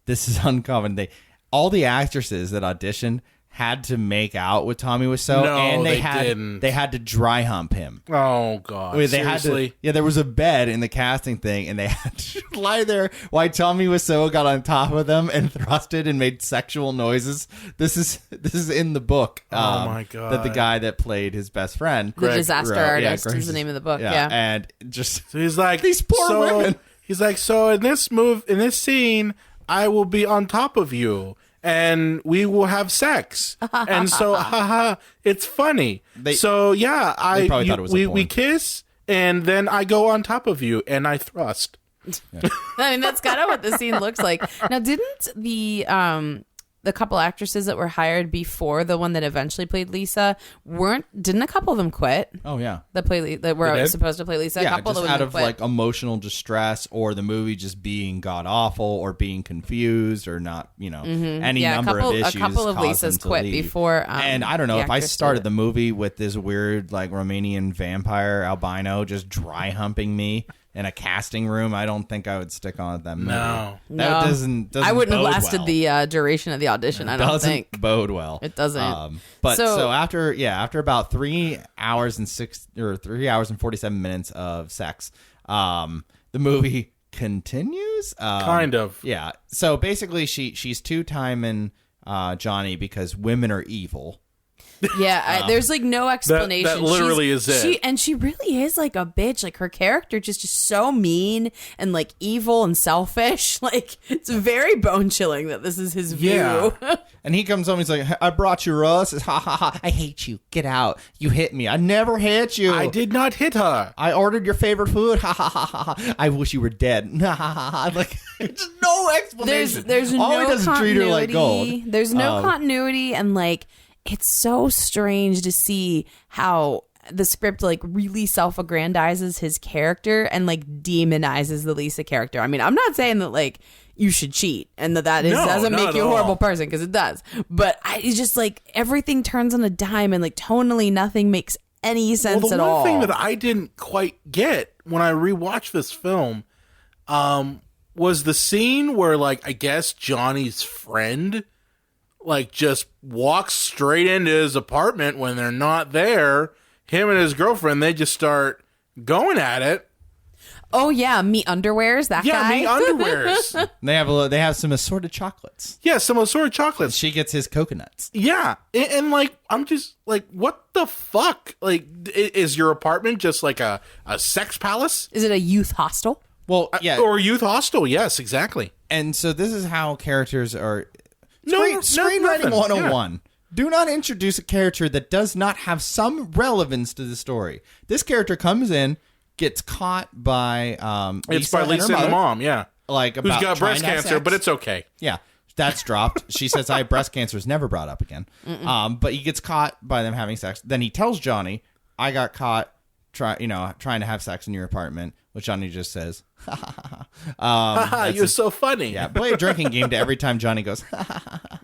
This is uncommon. All the actresses that auditioned had to make out with Tommy Wiseau, and they had to dry hump him. Oh God! Seriously? There was a bed in the casting thing, and they had to lie there while Tommy Wiseau got on top of them and thrusted and made sexual noises. This is in the book. Oh my God! That the guy that played his best friend, the disaster artist, is the name of the book. Yeah, and just so he's like, these poor women. He's like, so in this scene, I will be on top of you, and we will have sex, and so, it's funny. We kiss, and then I go on top of you, and I thrust. Yeah. I mean, that's kind of what the scene looks like. Now, didn't the couple actresses that were hired before the one that eventually played Lisa didn't a couple of them quit? Oh yeah, that were supposed to play Lisa. Yeah, a couple just out of like emotional distress, or the movie just being god awful, or being confused, or not, any number of issues. A couple of Lisas quit before. And I don't know if I started the movie with this weird like Romanian vampire albino just dry humping me in a casting room, I don't think I would stick on with them. No. That doesn't I wouldn't have lasted well. The duration of the audition, I don't think. It doesn't bode well. It doesn't. But so after about 3 hours and 3 hours and 47 minutes of sex, the movie continues. Kind of. Yeah. So basically she's two-timing Johnny because women are evil. Yeah, there's like no explanation. That literally is it. She really is like a bitch. Like her character just so mean and like evil and selfish. Like it's very bone chilling that this is his view. Yeah. And he comes home, he's like, I brought you Russ. Ha ha ha, I hate you. Get out. You hit me. I never hit you. I did not hit her. I ordered your favorite food. Ha ha ha ha. I wish you were dead. Ha ha ha. Like there's no explanation. There's all no continuity. Treat her like gold. There's no continuity, and like it's so strange to see how the script like really self-aggrandizes his character and like demonizes the Lisa character. I mean, I'm not saying that like you should cheat and that doesn't make you a horrible person, because it does. But it's just like everything turns on a dime, and like tonally nothing makes any sense at all. The one thing that I didn't quite get when I rewatched this film was the scene where like I guess Johnny's friend like just walks straight into his apartment when they're not there. Him and his girlfriend, they just start going at it. Oh yeah, meat underwears. That guy. Yeah, meat underwears. They have some assorted chocolates. Yeah, some assorted chocolates. She gets his coconuts. Yeah, and like I'm just like, what the fuck? Like, is your apartment just like a sex palace? Is it a youth hostel? Well, yeah, or youth hostel. Yes, exactly. And so this is how characters are. Screenwriting 101. Yeah. Do not introduce a character that does not have some relevance to the story. This character comes in, gets caught by it's by Lisa and the mom, yeah. Like about who's got breast cancer, but it's okay. Yeah. That's dropped. She says, I have breast cancer, is never brought up again. But he gets caught by them having sex. Then he tells Johnny, I got caught trying to have sex in your apartment, which Johnny just says, you're so funny. Yeah, play a drinking game to every time Johnny goes,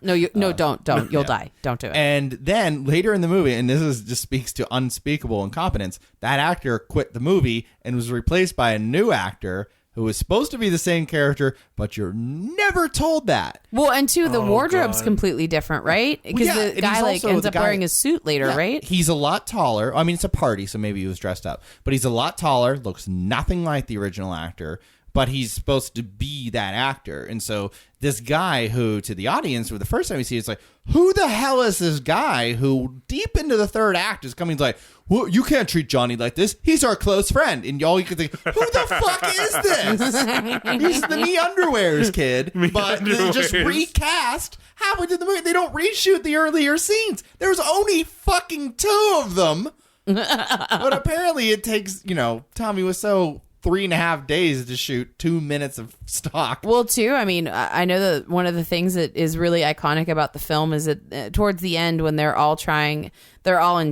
don't. You'll die. Don't do it. And then later in the movie, and this just speaks to unspeakable incompetence, that actor quit the movie and was replaced by a new actor who is supposed to be the same character, but you're never told that. Well, and two, the wardrobe's completely different, right? Because the guy ends up wearing a suit later, right? He's a lot taller. I mean, it's a party, so maybe he was dressed up. But he's a lot taller, looks nothing like the original actor, but he's supposed to be that actor. And so this guy who, to the audience, for the first time we see, it's like, who the hell is this guy who deep into the third act is coming like, well, you can't treat Johnny like this. He's our close friend. And y'all, you can think, who the fuck is this? He's the Me Underwears kid. But they just recast halfway through the movie. They don't reshoot the earlier scenes. There's only fucking 2 of them. But apparently it takes, Tommy Wiseau 3.5 days to shoot 2 minutes of stock. Well, too, I mean, I know that one of the things that is really iconic about the film is that towards the end when they're all in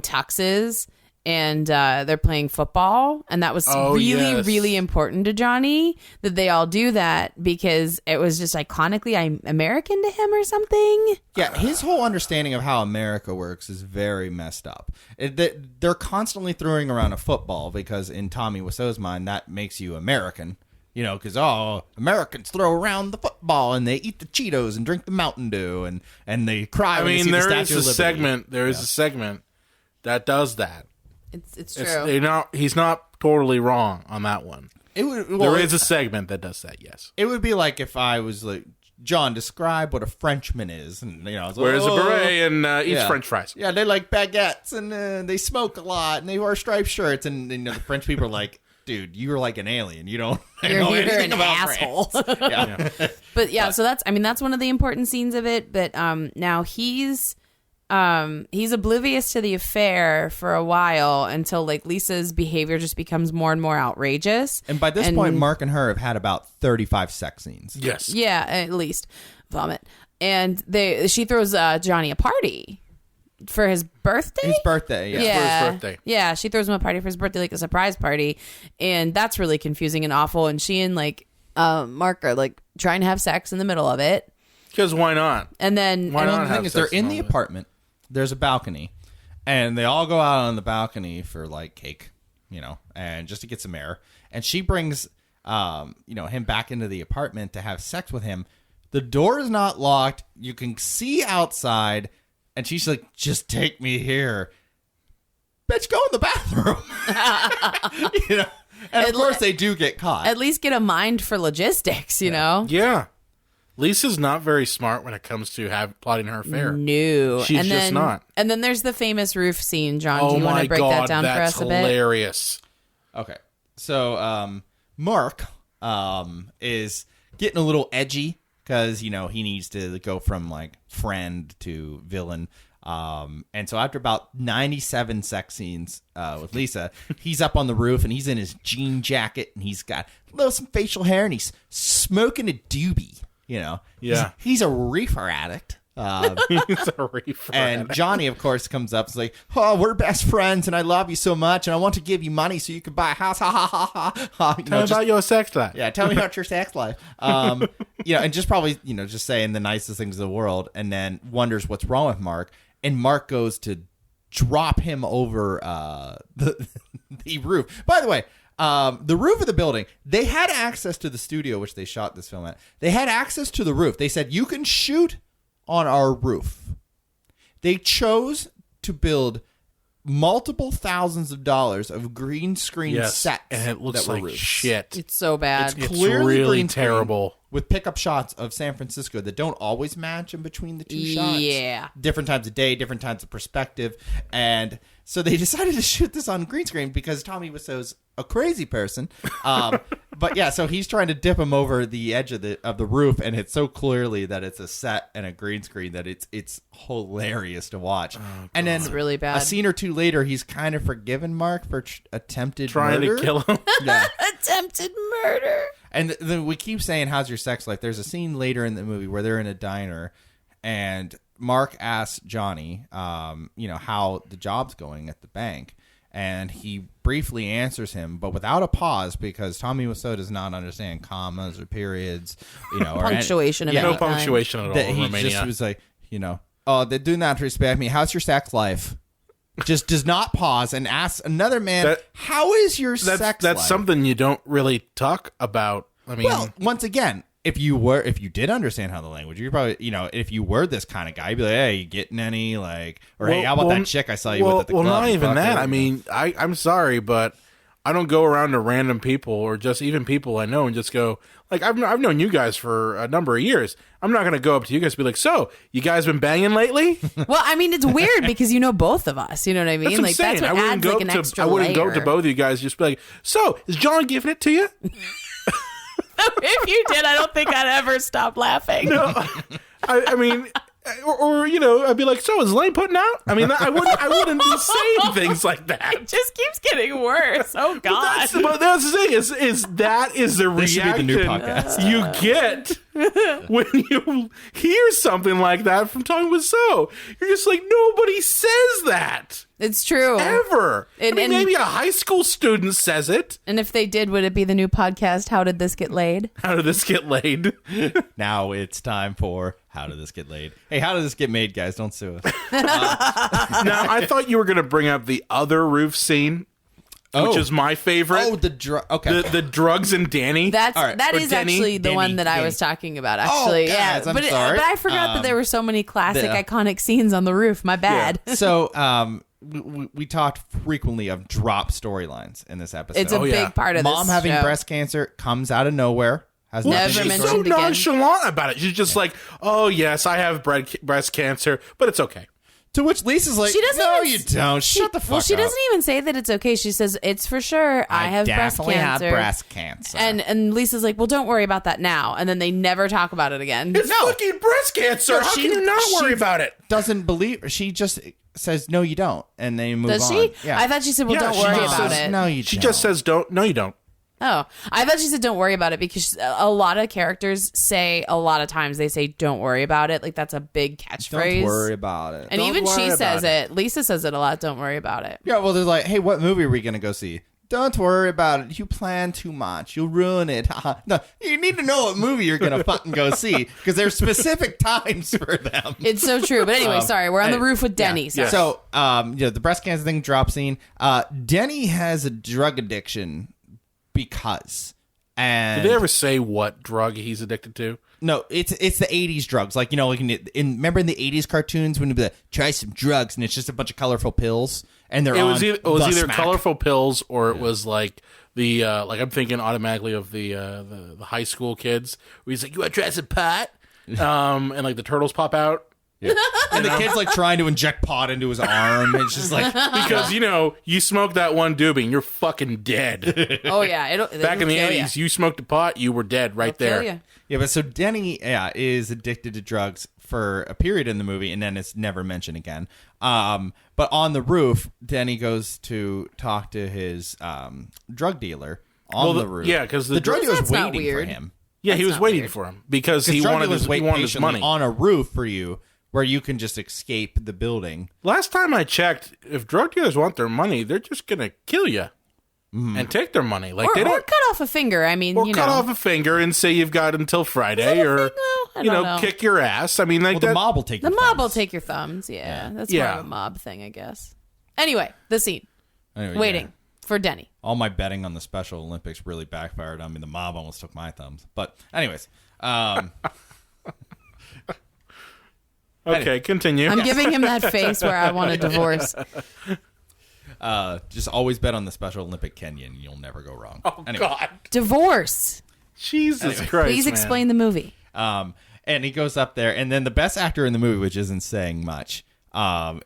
tuxes and they're playing football, and that was really important to Johnny that they all do that because it was just iconically American to him or something. Yeah, his whole understanding of how America works is very messed up. They're constantly throwing around a football because in Tommy Wiseau's mind, that makes you American. Because, Americans throw around the football and they eat the Cheetos and drink the Mountain Dew and they cry when they see the Statue of Liberty. There is a segment that does that. It's true. He's not totally wrong on that one. There is a segment that does that, yes. It would be like if I was like, John, describe what a Frenchman is. And, wears a beret and eats French fries. Yeah, they like baguettes and they smoke a lot and they wear striped shirts. And the French people are like, dude, you're like an alien. You don't know anything about asshole. Yeah. But so that's one of the important scenes of it. But now he's oblivious to the affair for a while until like Lisa's behavior just becomes more and more outrageous. And by this point, Mark and her have had about 35 sex scenes. Yes. Yeah, at least. Vomit. And she throws Johnny a party for his birthday. His birthday, yeah. For his birthday. Yeah, she throws him a party for his birthday, like a surprise party. And that's really confusing and awful. And she and Mark are like trying to have sex in the middle of it. Because why not? And then the thing is, they're in the apartment. There's a balcony, and they all go out on the balcony for like cake, and just to get some air. And she brings, him back into the apartment to have sex with him. The door is not locked. You can see outside, and she's like, "Just take me here, bitch. Go in the bathroom." And of course they do get caught. At least get a mind for logistics, you know. Yeah. Lisa's not very smart when it comes to plotting her affair. No. She's just not. And then there's the famous roof scene, John. Do you want to break that down for us a bit? That's hilarious. Okay. So, Mark is getting a little edgy because, he needs to go from, like, friend to villain. And so after about 97 sex scenes with Lisa, he's up on the roof and he's in his jean jacket and he's got some facial hair and he's smoking a doobie. Yeah. He's a reefer addict. He's a reefer and Johnny, of course, comes up and is like, "Oh, we're best friends, and I love you so much, and I want to give you money so you can buy a house." Ha ha ha ha. Tell me about your sex life. Yeah, tell me about your sex life. And just probably, just saying the nicest things in the world, and then wonders what's wrong with Mark, and Mark goes to drop him over the roof. By the way. The roof of the building, they had access to the studio, which they shot this film at. They had access to the roof. They said, you can shoot on our roof. They chose to build multiple thousands of dollars of green screen sets. And it looks like shit. It's so bad. It's really terrible. With pickup shots of San Francisco that don't always match in between the two shots. Yeah. Different times of day, different times of perspective. And so they decided to shoot this on green screen because Tommy Wiseau's a crazy person. But yeah, so he's trying to dip him over the edge of the roof, and it's so clearly that it's a set and a green screen that it's hilarious to watch. Oh, and then it's really bad. A scene or two later, he's kind of forgiven Mark for attempted trying murder. To kill him. Yeah. Attempted murder. And then we keep saying, "How's your sex life?" There's a scene later in the movie where they're in a diner, and Mark asks Johnny, how the job's going at the bank. And he briefly answers him, but without a pause, because Tommy Wiseau does not understand commas or periods, or punctuation. No punctuation at all. He just was like, "Oh, they do not respect me. How's your sex life?" Just does not pause and asks another man, "How is your sex life?" That's something you don't really talk about I mean, well, once again, if you did understand how the language, you probably, if you were this kind of guy, you'd be like, hey, you getting any, like, or hey, how about that chick I saw you with at the club? Well, not even that. I mean, I'm sorry, but I don't go around to random people or just even people I know and just go, like, I've known you guys for a number of years. I'm not going to go up to you guys and be like, so, you guys been banging lately? Well, I mean, it's weird because you know both of us. You know what I mean? That's what I'm saying. That's what adds like an extra layer. I wouldn't go up to both of you guys just be like, so, is John giving it to you? If you did, I don't think I'd ever stop laughing. No, I mean, or I'd be like, so is Lane putting out? I mean, I wouldn't be saying things like that. It just keeps getting worse. Oh God! But that's the thing is that is the this reaction should be the new podcast. You get when you hear something like that from Tommy Wiseau. You're just like, nobody says that. It's true. Ever. I mean, maybe a high school student says it. And if they did, would it be the new podcast, How Did This Get Laid? How Did This Get Laid? Now it's time for How Did This Get Laid? Hey, how did this get made, guys? Don't sue us. Now, I thought you were going to bring up the other roof scene, which is my favorite. Oh, the drugs and Danny. That is Denny. actually the one that I was talking about. Actually, guys, I'm sorry. But I forgot that there were so many classic, iconic scenes on the roof. My bad. Yeah. So, we talked frequently of drop storylines in this episode. It's a big part of this Mom having breast cancer comes out of nowhere. Has never She's mentioned so again. nonchalant about it. She's just like, oh, yes, I have breast cancer, but it's okay. To which Lisa's like, no, you don't. Shut the fuck up. Well, she doesn't even say that it's okay. She says, it's for sure. I have breast cancer. Have breast cancer. And Lisa's like, well, don't worry about that now. And then they never talk about it again. It's fucking breast cancer. No, How can you not worry about it? Doesn't believe. She just says, no, you don't. And they move on. Does she? Yeah. I thought she said, well, don't worry about it. No, you don't. She just says, no, you don't. Oh, I thought she said don't worry about it because a lot of characters say a lot of times they say don't worry about it. Like that's a big catchphrase. Don't worry about it. And even she says it. Lisa says it a lot. Don't worry about it. Yeah, well, they're like, hey, what movie are we going to go see? Don't worry about it. You plan too much. You'll ruin it. No, you need to know what movie you're going to fucking go see because there's specific times for them. It's so true. But anyway, sorry. We're on the roof with Denny. Yeah. So, the breast cancer thing drop scene. Denny has a drug addiction because... And did they ever say what drug he's addicted to? No, it's the 80s drugs. Like, like remember in the 80s cartoons when you'd be like, try some drugs, and it's just a bunch of colorful pills, and they're it was either colorful pills or it was like the like I'm thinking automatically of the high school kids where he's like, you want to try some pot? And like the turtles pop out. Yeah. And the kid's like trying to inject pot into his arm. It's just like because you smoke that one doobie and you're fucking dead. Oh yeah, back in the 80s, you smoked a pot, you were dead right there. Yeah, but so Denny is addicted to drugs for a period in the movie, and then it's never mentioned again. But on the roof, Denny goes to talk to his drug dealer on the roof. Yeah, because the drug dealer was waiting for him. Yeah, he was waiting for him because he wanted his money on a roof for you. Where you can just escape the building. Last time I checked, if drug dealers want their money, they're just gonna kill you and take their money. Like or cut off a finger. I mean, cut off a finger and say you've got until Friday, or kick your ass. I mean, like the mob will take the mob will take your thumbs. Yeah, that's more of a mob thing, I guess. Anyway, the scene. Waiting for Denny. All my betting on the Special Olympics really backfired on me. The mob almost took my thumbs. But anyways. Okay, continue. I'm giving him that face where I want a divorce. Just always bet on the Special Olympic Kenyan. You'll never go wrong. Oh, anyway. God. Divorce. Jesus Christ, please explain the movie. And he goes up there, and then the best actor in the movie, which isn't saying much,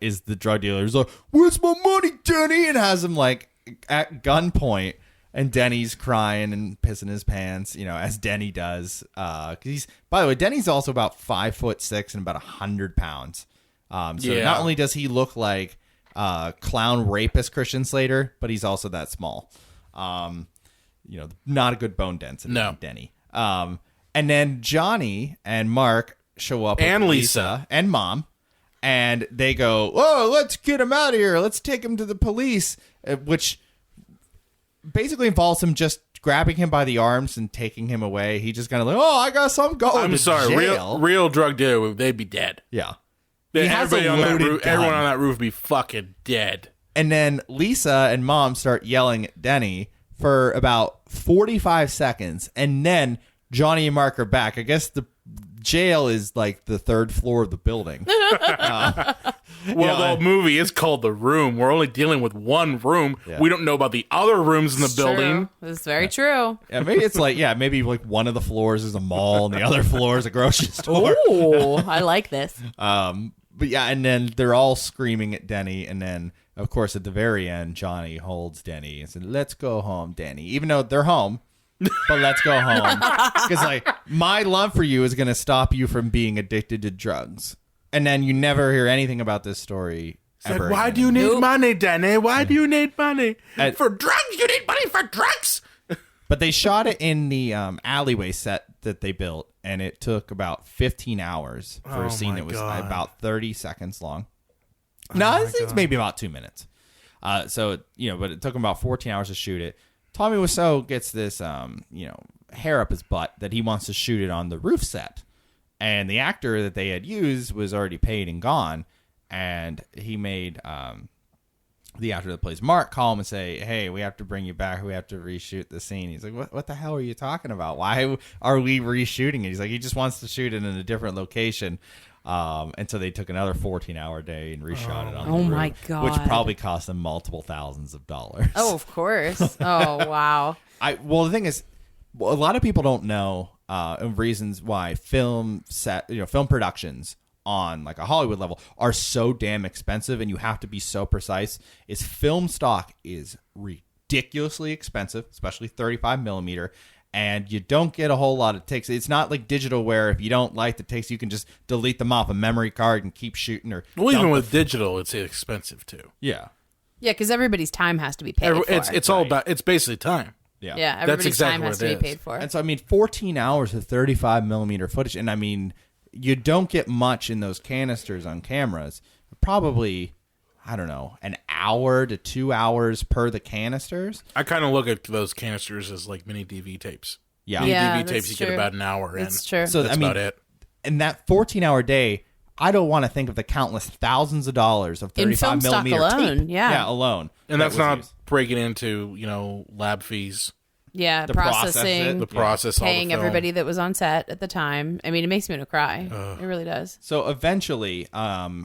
is the drug dealer. He's like, where's my money, Denny? And has him, like, at gunpoint. And Denny's crying and pissing his pants, as Denny does. By the way, Denny's also about 5'6" and about 100 pounds. Not only does he look like clown rapist Christian Slater, but he's also that small. Not a good bone density. No. Denny. And then Johnny and Mark show up and with Lisa and Mom, and they go, "Oh, let's get him out of here. Let's take him to the police," which basically involves him just grabbing him by the arms and taking him away. He just kind of like, oh, I guess I'm going to jail. Real drug dealer, they'd be dead. Yeah. Everybody on that roof, everyone on that roof would be fucking dead. And then Lisa and Mom start yelling at Denny for about 45 seconds, and then Johnny and Mark are back. I guess the jail is like the 3rd floor of the building. The movie is called The Room. We're only dealing with one room. Yeah. We don't know about the other rooms in the building. It's very true. Yeah, maybe it's like, maybe like one of the floors is a mall and the other floor is a grocery store. Oh, I like this. But yeah, and then they're all screaming at Denny, and then of course at the very end, Johnny holds Denny and said, "Let's go home, Denny." Even though they're home, but let's go home, because like my love for you is going to stop you from being addicted to drugs. And then you never hear anything about this story ever. Why do you need money, Danny? Why do you need money? For drugs? You need money for drugs? But they shot it in the alleyway set that they built, and it took about 15 hours for a scene that was about 30 seconds long. No, it's maybe about 2 minutes. But it took them about 14 hours to shoot it. Tommy Wiseau gets this, hair up his butt that he wants to shoot it on the roof set. And the actor that they had used was already paid and gone. And he made the actor that plays Mark call him and say, "Hey, we have to bring you back. We have to reshoot the scene." He's like, what the hell are you talking about? Why are we reshooting it? He's like, he just wants to shoot it in a different location. And so they took another 14-hour day and reshot it on the roof, my God. which probably cost them multiple thousands of dollars. Oh, of course. Oh, wow. The thing is, a lot of people don't know reasons why film productions on like a Hollywood level are so damn expensive, and you have to be so precise. Is film stock is ridiculously expensive, especially 35 millimeter. And you don't get a whole lot of takes. It's not like digital where if you don't like the takes, you can just delete them off a memory card and keep shooting. Even with digital, it's expensive too. Yeah. Yeah, because everybody's time has to be paid for. It's all about, it's basically time. Yeah. Yeah, everybody's time has to be paid for. And so, 14 hours of 35 millimeter footage. And you don't get much in those canisters on cameras. Probably, I don't know, an hour to 2 hours per the canisters. I kind of look at those canisters as like mini DV tapes. Yeah. Mini DV tapes, you get about an hour in. That's true. So, that's about it. In that 14-hour day, I don't want to think of the countless thousands of dollars of 35 millimeter alone, tape. yeah, alone. And that's not breaking into, lab fees. Yeah, the processing, the process, paying all the everybody that was on set at the time. It makes me want to cry. It really does. So eventually,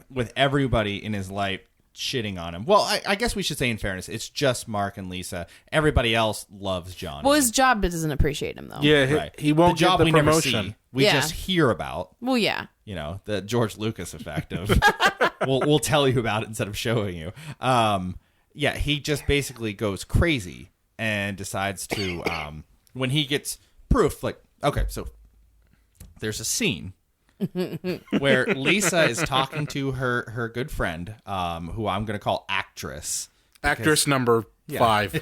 with everybody in his life shitting on him, well, I guess we should say in fairness, it's just Mark and Lisa. Everybody else loves Johnny. Well, his job doesn't appreciate him, though. Yeah, right. He won't get the promotion. Never see. We just hear about. Well, yeah. The George Lucas effect of we'll tell you about it instead of showing you. He just basically goes crazy and decides to when he gets proof, like, okay, so there's a scene where Lisa is talking to her good friend, who I'm going to call actress. Actress number 5.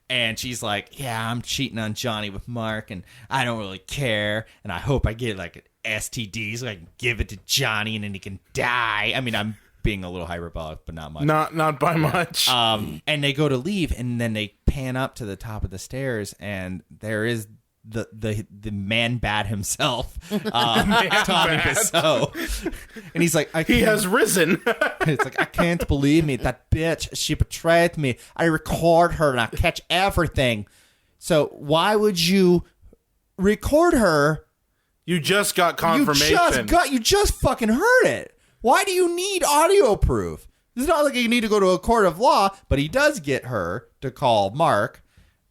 And she's like, "Yeah, I'm cheating on Johnny with Mark, and I don't really care, and I hope I get like an STD so I can give it to Johnny, and then he can die." I'm being a little hyperbolic, but not much. Not by much. And they go to leave, and then they pan up to the top of the stairs, and there is the man bat himself, Tommy Wiseau. And he's like, he has risen. It's like, "I can't believe me. That bitch, she betrayed me. I record her and I catch everything. So why would you record her? You just got confirmation. You just fucking heard it. Why do you need audio proof? It's not like you need to go to a court of law, but he does get her to call Mark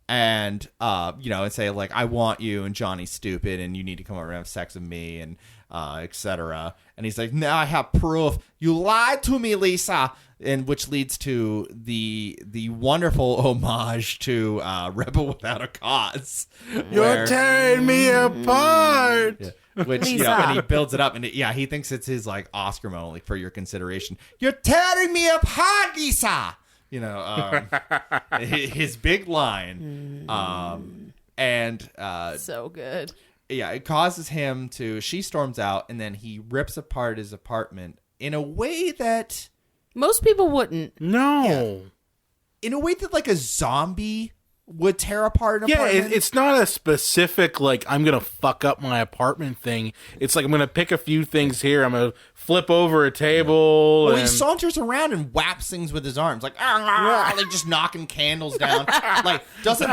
and, and say, like, I want you and Johnny's stupid and you need to come over and have sex with me and etc. And he's like, "No, I have proof. You lied to me, Lisa." And which leads to the wonderful homage to Rebel Without a Cause. You're tearing me apart. Yeah. Which, and he builds it up, and he thinks it's his like Oscar moment, like, for your consideration. "You're tearing me apart, Lisa." His big line, and so good. Yeah, it causes him to. She storms out, and then he rips apart his apartment in a way that most people wouldn't. No, in a way that like a zombie would tear apart an apartment. It's not a specific, like, I'm going to fuck up my apartment thing. It's like, I'm going to pick a few things here. I'm going to flip over a table. Well, he saunters around and whaps things with his arms. Like just knocking candles down. Like, doesn't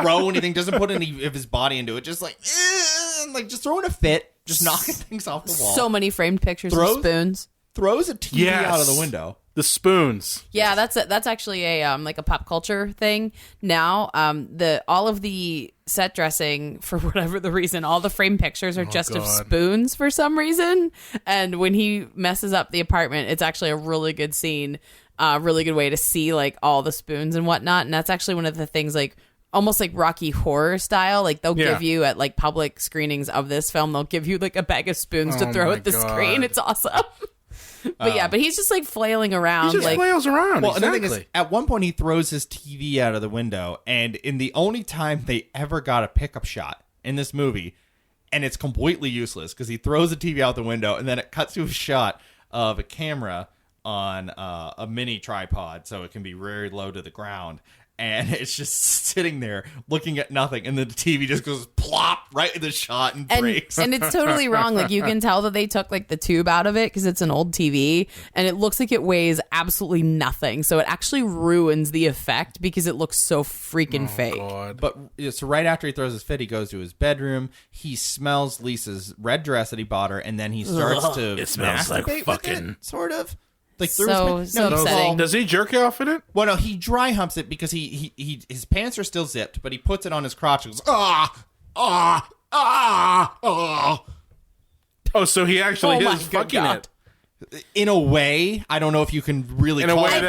throw anything, doesn't put any of his body into it. Just like just throwing a fit, just knocking things off the wall. So many framed pictures of spoons. Throws a TV out of the window. The spoons. Yeah, that's actually a like a pop culture thing now. All of the set dressing, for whatever the reason, all the frame pictures are of spoons for some reason. And when he messes up the apartment, it's actually a really good scene, really good way to see like all the spoons and whatnot. And that's actually one of the things, like almost like Rocky Horror style. Like they'll give you at like public screenings of this film, they'll give you like a bag of spoons to throw at the screen. It's awesome. But he's just like flailing around. He just flails around. Well, another thing is, at one point he throws his TV out of the window, and in the only time they ever got a pickup shot in this movie, and it's completely useless because he throws the TV out the window, and then it cuts to a shot of a camera on a mini tripod, so it can be very low to the ground. And it's just sitting there looking at nothing. And then the TV just goes plop right in the shot and breaks. And it's totally wrong. Like, you can tell that they took like the tube out of it because it's an old TV. And it looks like it weighs absolutely nothing. So it actually ruins the effect because it looks so freaking fake. God. But so right after he throws his fit, he goes to his bedroom. He smells Lisa's red dress that he bought her. And then he starts to it smells like fucking. It, sort of. Like so upsetting. Does he jerk off in it? Well, no, he dry humps it because his pants are still zipped, but he puts it on his crotch and goes, Oh, so he actually is fucking it. In a way, I don't know if you can really call it. In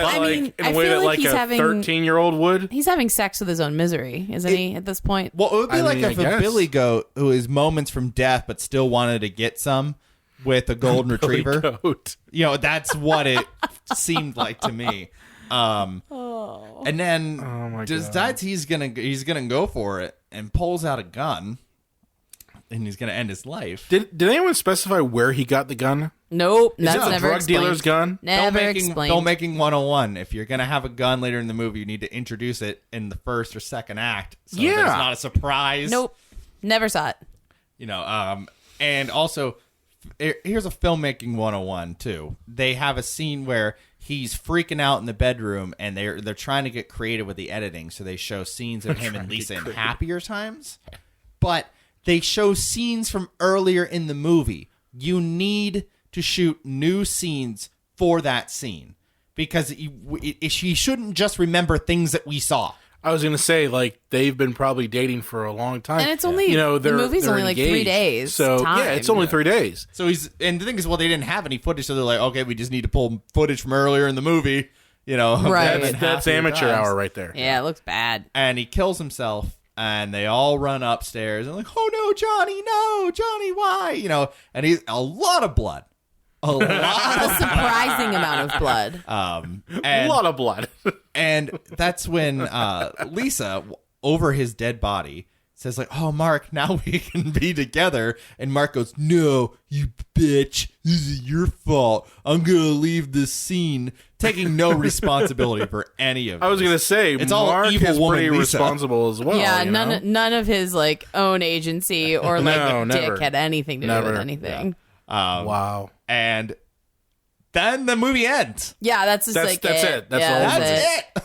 a way that like a 13-year-old would. He's having sex with his own misery, isn't he, at this point? Well, it would be if a billy goat who is moments from death but still wanted to get some with a golden retriever. You know, that's what it seemed like to me. And then decides he's gonna go for it and pulls out a gun and he's gonna end his life. Did anyone specify where he got the gun? Nope, that's never explained. Drug dealer's gun? Never explained. Filmmaking 101. If you're gonna have a gun later in the movie, you need to introduce it in the first or second act, so that it's not a surprise. Nope, never saw it. You know, and also. Here's a filmmaking 101 too. They have a scene where he's freaking out in the bedroom, and they're trying to get creative with the editing. So they show scenes of him and Lisa in happier times, but they show scenes from earlier in the movie. You need to shoot new scenes for that scene because she shouldn't just remember things that we saw. I was going to say, like, they've been probably dating for a long time. And it's only, the movie's only engaged. Like 3 days. So, time. It's only 3 days. So and the thing is, they didn't have any footage, so they're like, okay, we just need to pull footage from earlier in the movie. You know, right. That's amateur hour right there. Yeah, it looks bad. And he kills himself, and they all run upstairs, and like, oh no, Johnny, why? You know, and he's a lot of blood. A surprising amount of blood. A lot of blood. And that's when Lisa, over his dead body, says like, oh, Mark, now we can be together. And Mark goes, no, you bitch. This is your fault. I'm going to leave this scene, taking no responsibility for any of it. I was going to say, it's Mark all evil is pretty Lisa. Responsible as well. Yeah, none of his like own agency or like never. dick had anything to do with anything. Yeah. Wow. And then the movie ends. Yeah, that's it. That's it. That's it.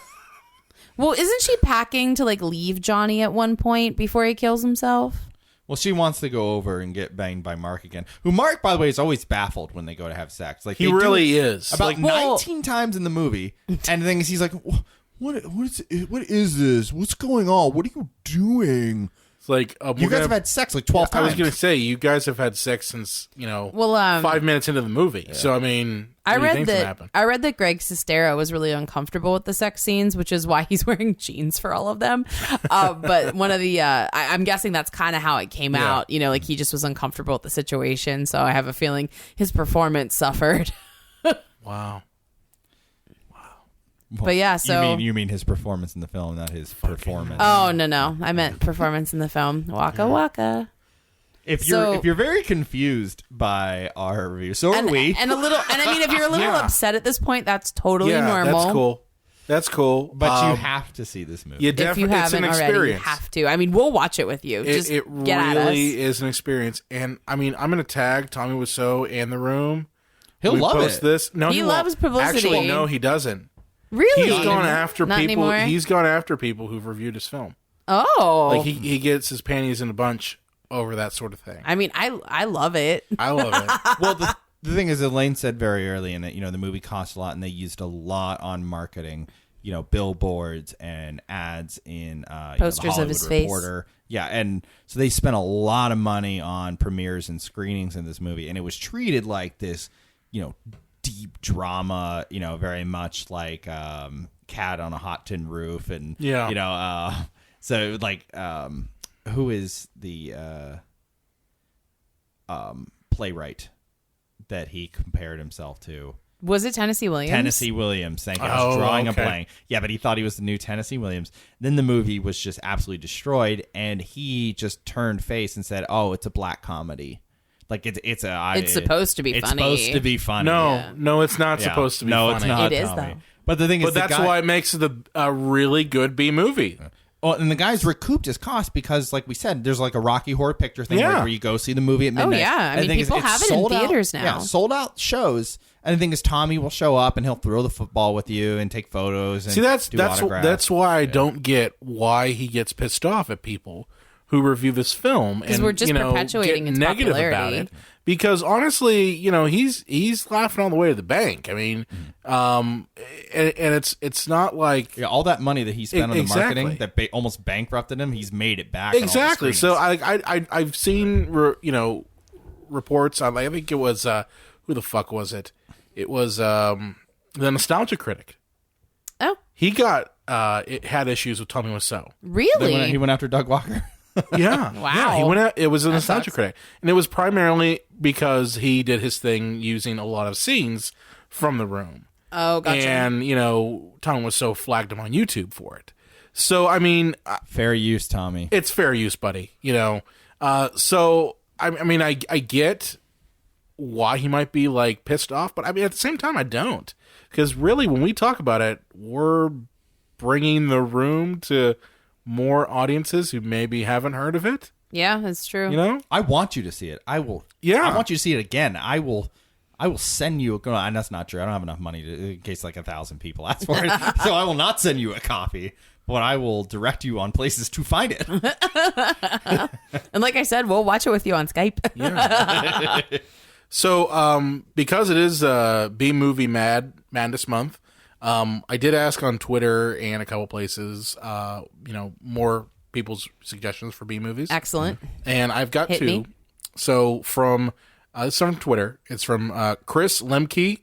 Well, isn't she packing to like leave Johnny at one point before he kills himself? Well, she wants to go over and get banged by Mark again. Who Mark, by the way, is always baffled when they go to have sex. Like he really is. About 19 times in the movie, and the thing is, he's like, "What is this? What's going on? What are you doing?" Like you guys have had sex like 12 times. I was going to say you guys have had sex since 5 minutes into the movie. Yeah. So I mean, I read that Greg Sestero was really uncomfortable with the sex scenes, which is why he's wearing jeans for all of them. But one of the I'm guessing that's kind of how it came out. You know, like he just was uncomfortable with the situation. So I have a feeling his performance suffered. Wow. But yeah, so you mean his performance in the film, not his performance. Oh no, I meant performance in the film. Waka waka. If you're very confused by our review, so are we. And I mean, if you're a little upset at this point, that's totally normal. That's cool. That's cool. But you have to see this movie. You if you haven't already, you have to. I mean, we'll watch it with you. Just it get at us. really is an experience. And I mean, I'm going to tag Tommy Wiseau and The Room. He'll love post it. This. No, he loves publicity. Actually, no, he doesn't. Really? He's gone after Not people. anymore? He's gone after people who've reviewed his film. Oh, Like he gets his panties in a bunch over that sort of thing. I mean, I love it. I love it. Well, the thing is, Elaine said very early in it, the movie cost a lot, and they used a lot on marketing, billboards and ads in posters the of his Reporter. face. Yeah, and so they spent a lot of money on premieres and screenings in this movie, and it was treated like this, deep drama, very much like Cat on a Hot Tin Roof, and so like who is the playwright that he compared himself to? Was it Tennessee Williams? Tennessee Williams. Thank you. I was drawing a blank. Yeah, but he thought he was the new Tennessee Williams. Then the movie was just absolutely destroyed, and he just turned face and said, "Oh, it's a black comedy. Like it's supposed to be funny. It's supposed to be funny. No, it's not supposed to be funny. No, it's not. It is, Tommy. though. But the thing is, that's why it makes it a really good B movie. Oh, and the guy's recouped his cost because, like we said, there's like a Rocky Horror Picture thing where you go see the movie at midnight. Oh, yeah. I mean, people have it in theaters now. Yeah, sold out shows. And the thing is, Tommy will show up and he'll throw the football with you and take photos. And see, that's autographs. why I don't get why he gets pissed off at people who review this film and we're just perpetuating get its negative popularity about it. Because honestly, he's laughing all the way to the bank. I mean, and it's not like all that money that he spent on the marketing that almost bankrupted him. He's made it back. Exactly. So I've seen reports on. I think it was who the fuck was it? It was the Nostalgia Critic. Oh, he got it had issues with Tommy Wiseau. Really? He went after Doug Walker. Yeah. Wow. Yeah, he went out, it was a Nostalgia Critic. And it was primarily because he did his thing using a lot of scenes from The Room. Oh, gotcha. And, Tommy Wiseau flagged him on YouTube for it. So, I mean... fair use, Tommy. It's fair use, buddy. So, I mean, I get why he might be, like, pissed off. But, I mean, at the same time, I don't. Because, really, when we talk about it, we're bringing The Room to... more audiences who maybe haven't heard of it. Yeah, that's true. I want you to see it. I will. Yeah, I want you to see it again. I will send you. And that's not true. I don't have enough money in case like 1,000 people ask for it. So I will not send you a copy. But I will direct you on places to find it. And like I said, we'll watch it with you on Skype. Yeah. So, because it is B-Movie Madness Month. I did ask on Twitter and a couple places, more people's suggestions for B movies. Excellent. And I've got Hit two. me. So it's from Twitter. It's from Chris Lemke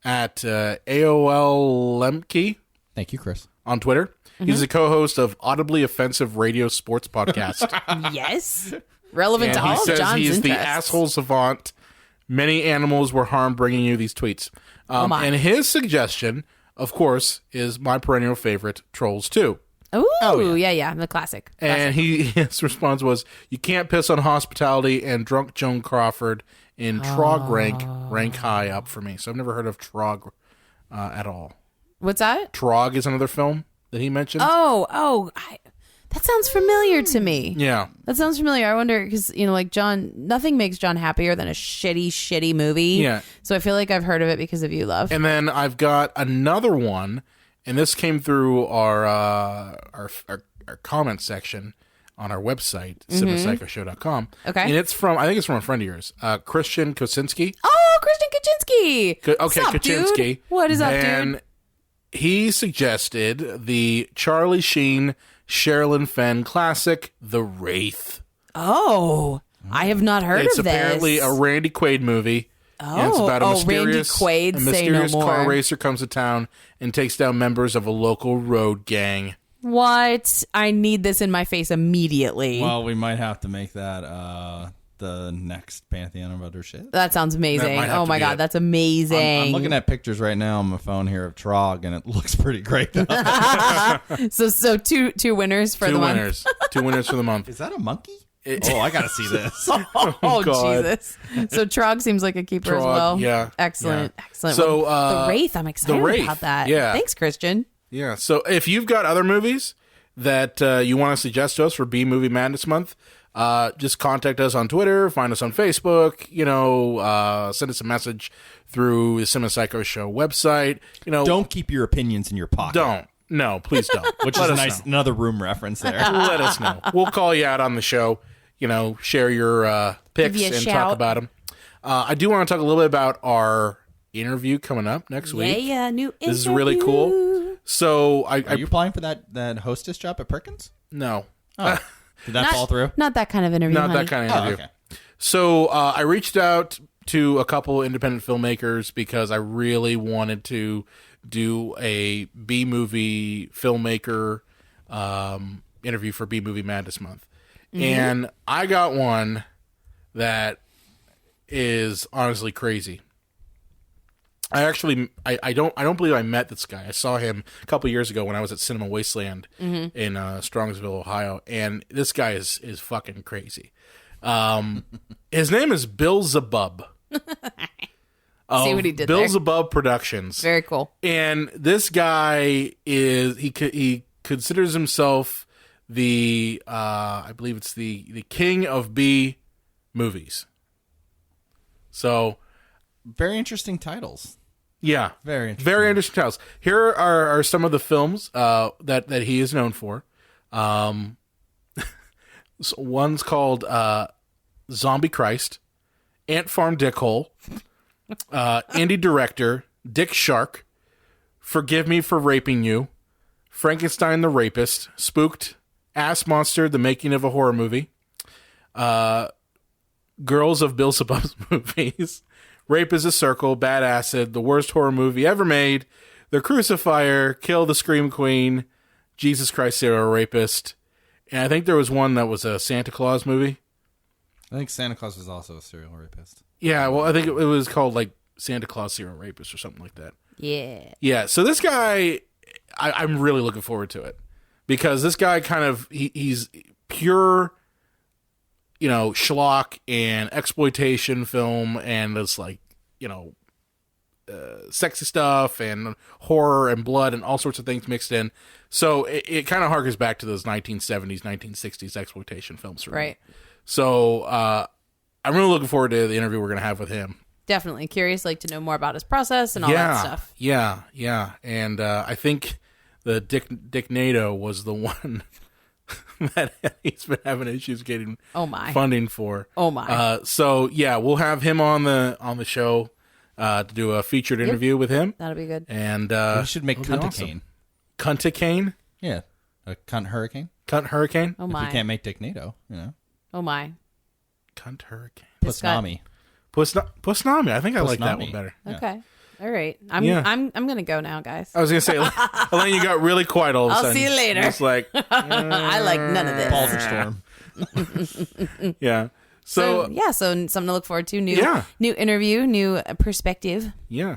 at AOL Lemke. Thank you, Chris. On Twitter. Mm-hmm. He's the co-host of Audibly Offensive Radio Sports Podcast. Yes. Relevant to all of John's interests. He says he's the asshole savant. Many animals were harmed bringing you these tweets. And his suggestion... of course, is my perennial favorite, Trolls 2. Ooh, yeah, the classic. And his response was, you can't piss on hospitality, and drunk Joan Crawford in Trog rank high up for me. So I've never heard of Trog at all. What's that? Trog is another film that he mentioned. That sounds familiar to me. Yeah. That sounds familiar. I wonder, because, like John, nothing makes John happier than a shitty movie. Yeah. So I feel like I've heard of it because of you, love. And then I've got another one, and this came through our comment section on our website, cinemapsychoshow.com. Okay. And I think it's from a friend of yours, Christian Kosinski. Oh, Christian Kaczynski. Okay, What's up, Kaczynski. Dude? What is up, and dude? He suggested the Charlie Sheen, Sherilyn Fenn classic, The Wraith. Oh, I have not heard of this. It's apparently a Randy Quaid movie. Oh, it's about a mysterious car more. racer comes to town and takes down members of a local road gang. What? I need this in my face immediately. Well, we might have to make that the next Pantheon of Other Shit. That sounds amazing. Oh my God, that's amazing. I'm looking at pictures right now on my phone here of Trog, and it looks pretty great. So two winners for the month. Two winners for the month. Is that a monkey? I gotta see this. Oh Jesus! So Trog seems like a keeper as well. Yeah, excellent. So The Wraith, I'm excited about that. Yeah, thanks, Christian. Yeah. So if you've got other movies that you want to suggest to us for B Movie Madness Month, just contact us on Twitter, find us on Facebook, send us a message through the Cinema Psycho Show website. Don't keep your opinions in your pocket. Don't. No, please don't. Which is another room reference there. Let us know. We'll call you out on the show. Share your picks and talk about them. I do want to talk a little bit about our interview coming up next week. Yeah, new interview. This is really cool. So are you applying for that hostess job at Perkins? No. Oh. Did that fall through? Not that kind of interview. Not that kind of interview. Okay. So I reached out to a couple independent filmmakers because I really wanted to do a B-movie filmmaker interview for B-Movie Madness Month. Mm-hmm. And I got one that is honestly crazy. I don't believe I met this guy. I saw him a couple years ago when I was at Cinema Wasteland in Strongsville, Ohio, and this guy is fucking crazy. His name is Bill Zabub. See what he did Bill there. Zabub Productions. Very cool. And this guy he considers himself the I believe it's the king of B movies. So very interesting titles. Yeah, very interesting titles. Here are some of the films that he is known for. So one's called Zombie Christ, Ant Farm Dickhole, Indie Director, Dick Shark, Forgive Me for Raping You, Frankenstein the Rapist, Spooked, Ass Monster, The Making of a Horror Movie, Girls of Bill Zabub's Movies, Rape is a Circle, Bad Acid, The Worst Horror Movie Ever Made, The Crucifier, Kill the Scream Queen, Jesus Christ Serial Rapist, and I think there was one that was a Santa Claus movie. I think Santa Claus was also a serial rapist. Yeah, well, I think it was called like Santa Claus Serial Rapist or something like that. Yeah. Yeah, so this guy, I'm really looking forward to it because this guy kind of, he's pure, schlock and exploitation film, and it's like, sexy stuff and horror and blood and all sorts of things mixed in. So it kind of harkens back to those 1970s, 1960s exploitation films for me. So I'm really looking forward to the interview we're going to have with him. Definitely curious, to know more about his process and all that stuff. Yeah. And I think the Dick NATO was the one that he's been having issues getting funding for. Oh my! So yeah, we'll have him on the show to do a featured interview with him. That'll be good. And we should make Cunt awesome. Kane. Cunt Kane? Yeah, a cunt hurricane. Cunt Hurricane. Oh my! If you can't make Dick NATO, Oh my! Cunt Hurricane. Pusnami. Pusnami. I think I like that one better. Okay. All right. I'm gonna go now, guys. I was gonna say, Elaine, you got really quiet all of a sudden. I'll see you later. It's like I like none of this. Balderstorm. Yeah. So something to look forward to. New interview, new perspective. Yeah.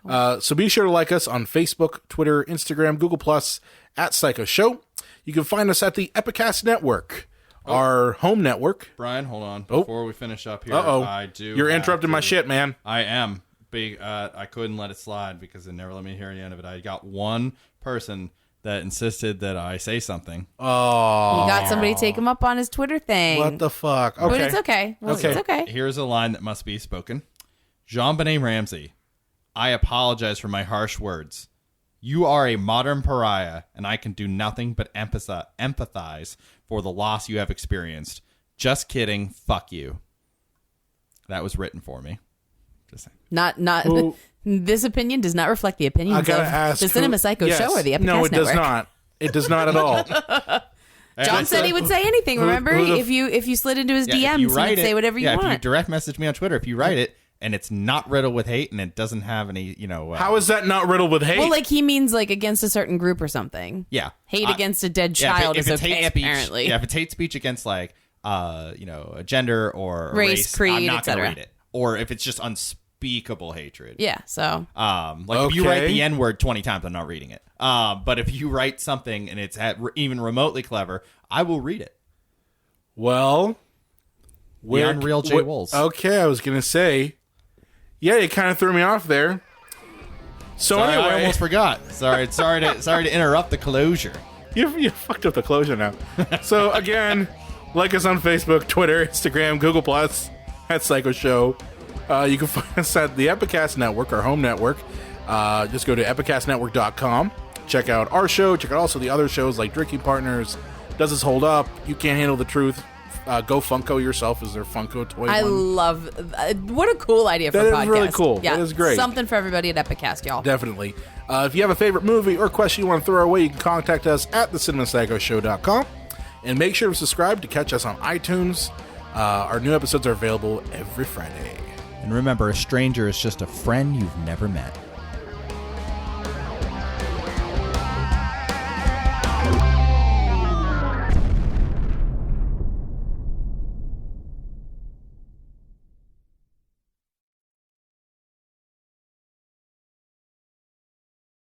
Cool. So be sure to like us on Facebook, Twitter, Instagram, Google Plus at Psycho Show. You can find us at the Epicast Network, our home network. Brian, hold on. Before we finish up here, You're interrupting my shit, man. I am. I couldn't let it slide because it never let me hear the end of it. I got one person that insisted that I say something. Oh. You got somebody take him up on his Twitter thing. What the fuck? Okay. But it's okay. It's okay. Here's a line that must be spoken. Jean-Benet Ramsey, I apologize for my harsh words. You are a modern pariah, and I can do nothing but empathize for the loss you have experienced. Just kidding. Fuck you. That was written for me. Just saying. Not. This opinion does not reflect the opinions of the Cinema Psycho Show or the Epicast No, it Network. does not. It does not at all. John said he would say anything. Remember, if you slid into his DMs, he would say whatever you want. If you direct message me on Twitter, if you write it and it's not riddled with hate and it doesn't have any, how is that not riddled with hate? Well, he means against a certain group or something. Yeah, hate against a dead child is okay. Apparently, if it's hate speech against a gender or race, creed, I'm not going to etc. read it. Or if it's just unspeakable hatred. Yeah. So, if you write the N-word 20 times, I'm not reading it. But if you write something and it's even remotely clever, I will read it. Well, the Unreal J. Wolves. Okay, I was gonna say, yeah, you kind of threw me off there. So Sorry, anyway, I almost forgot. Sorry to interrupt the closure. You fucked up the closure now. So again, like us on Facebook, Twitter, Instagram, Google Plus at Psycho Show. You can find us at the Epicast Network, our home network. Just go to epicastnetwork.com. Check out our show. Check out also the other shows like Drinking Partners, Does This Hold Up, You Can't Handle the Truth, Go Funko Yourself is their Funko toy love what a cool idea for a podcast. That is really cool. Yeah, that is great. Something for everybody at Epicast, y'all. Definitely. If you have a favorite movie or question you want to throw our way, you can contact us at thecinemapsychoshow.com. And make sure to subscribe to catch us on iTunes. Our new episodes are available every Friday. And remember, a stranger is just a friend you've never met.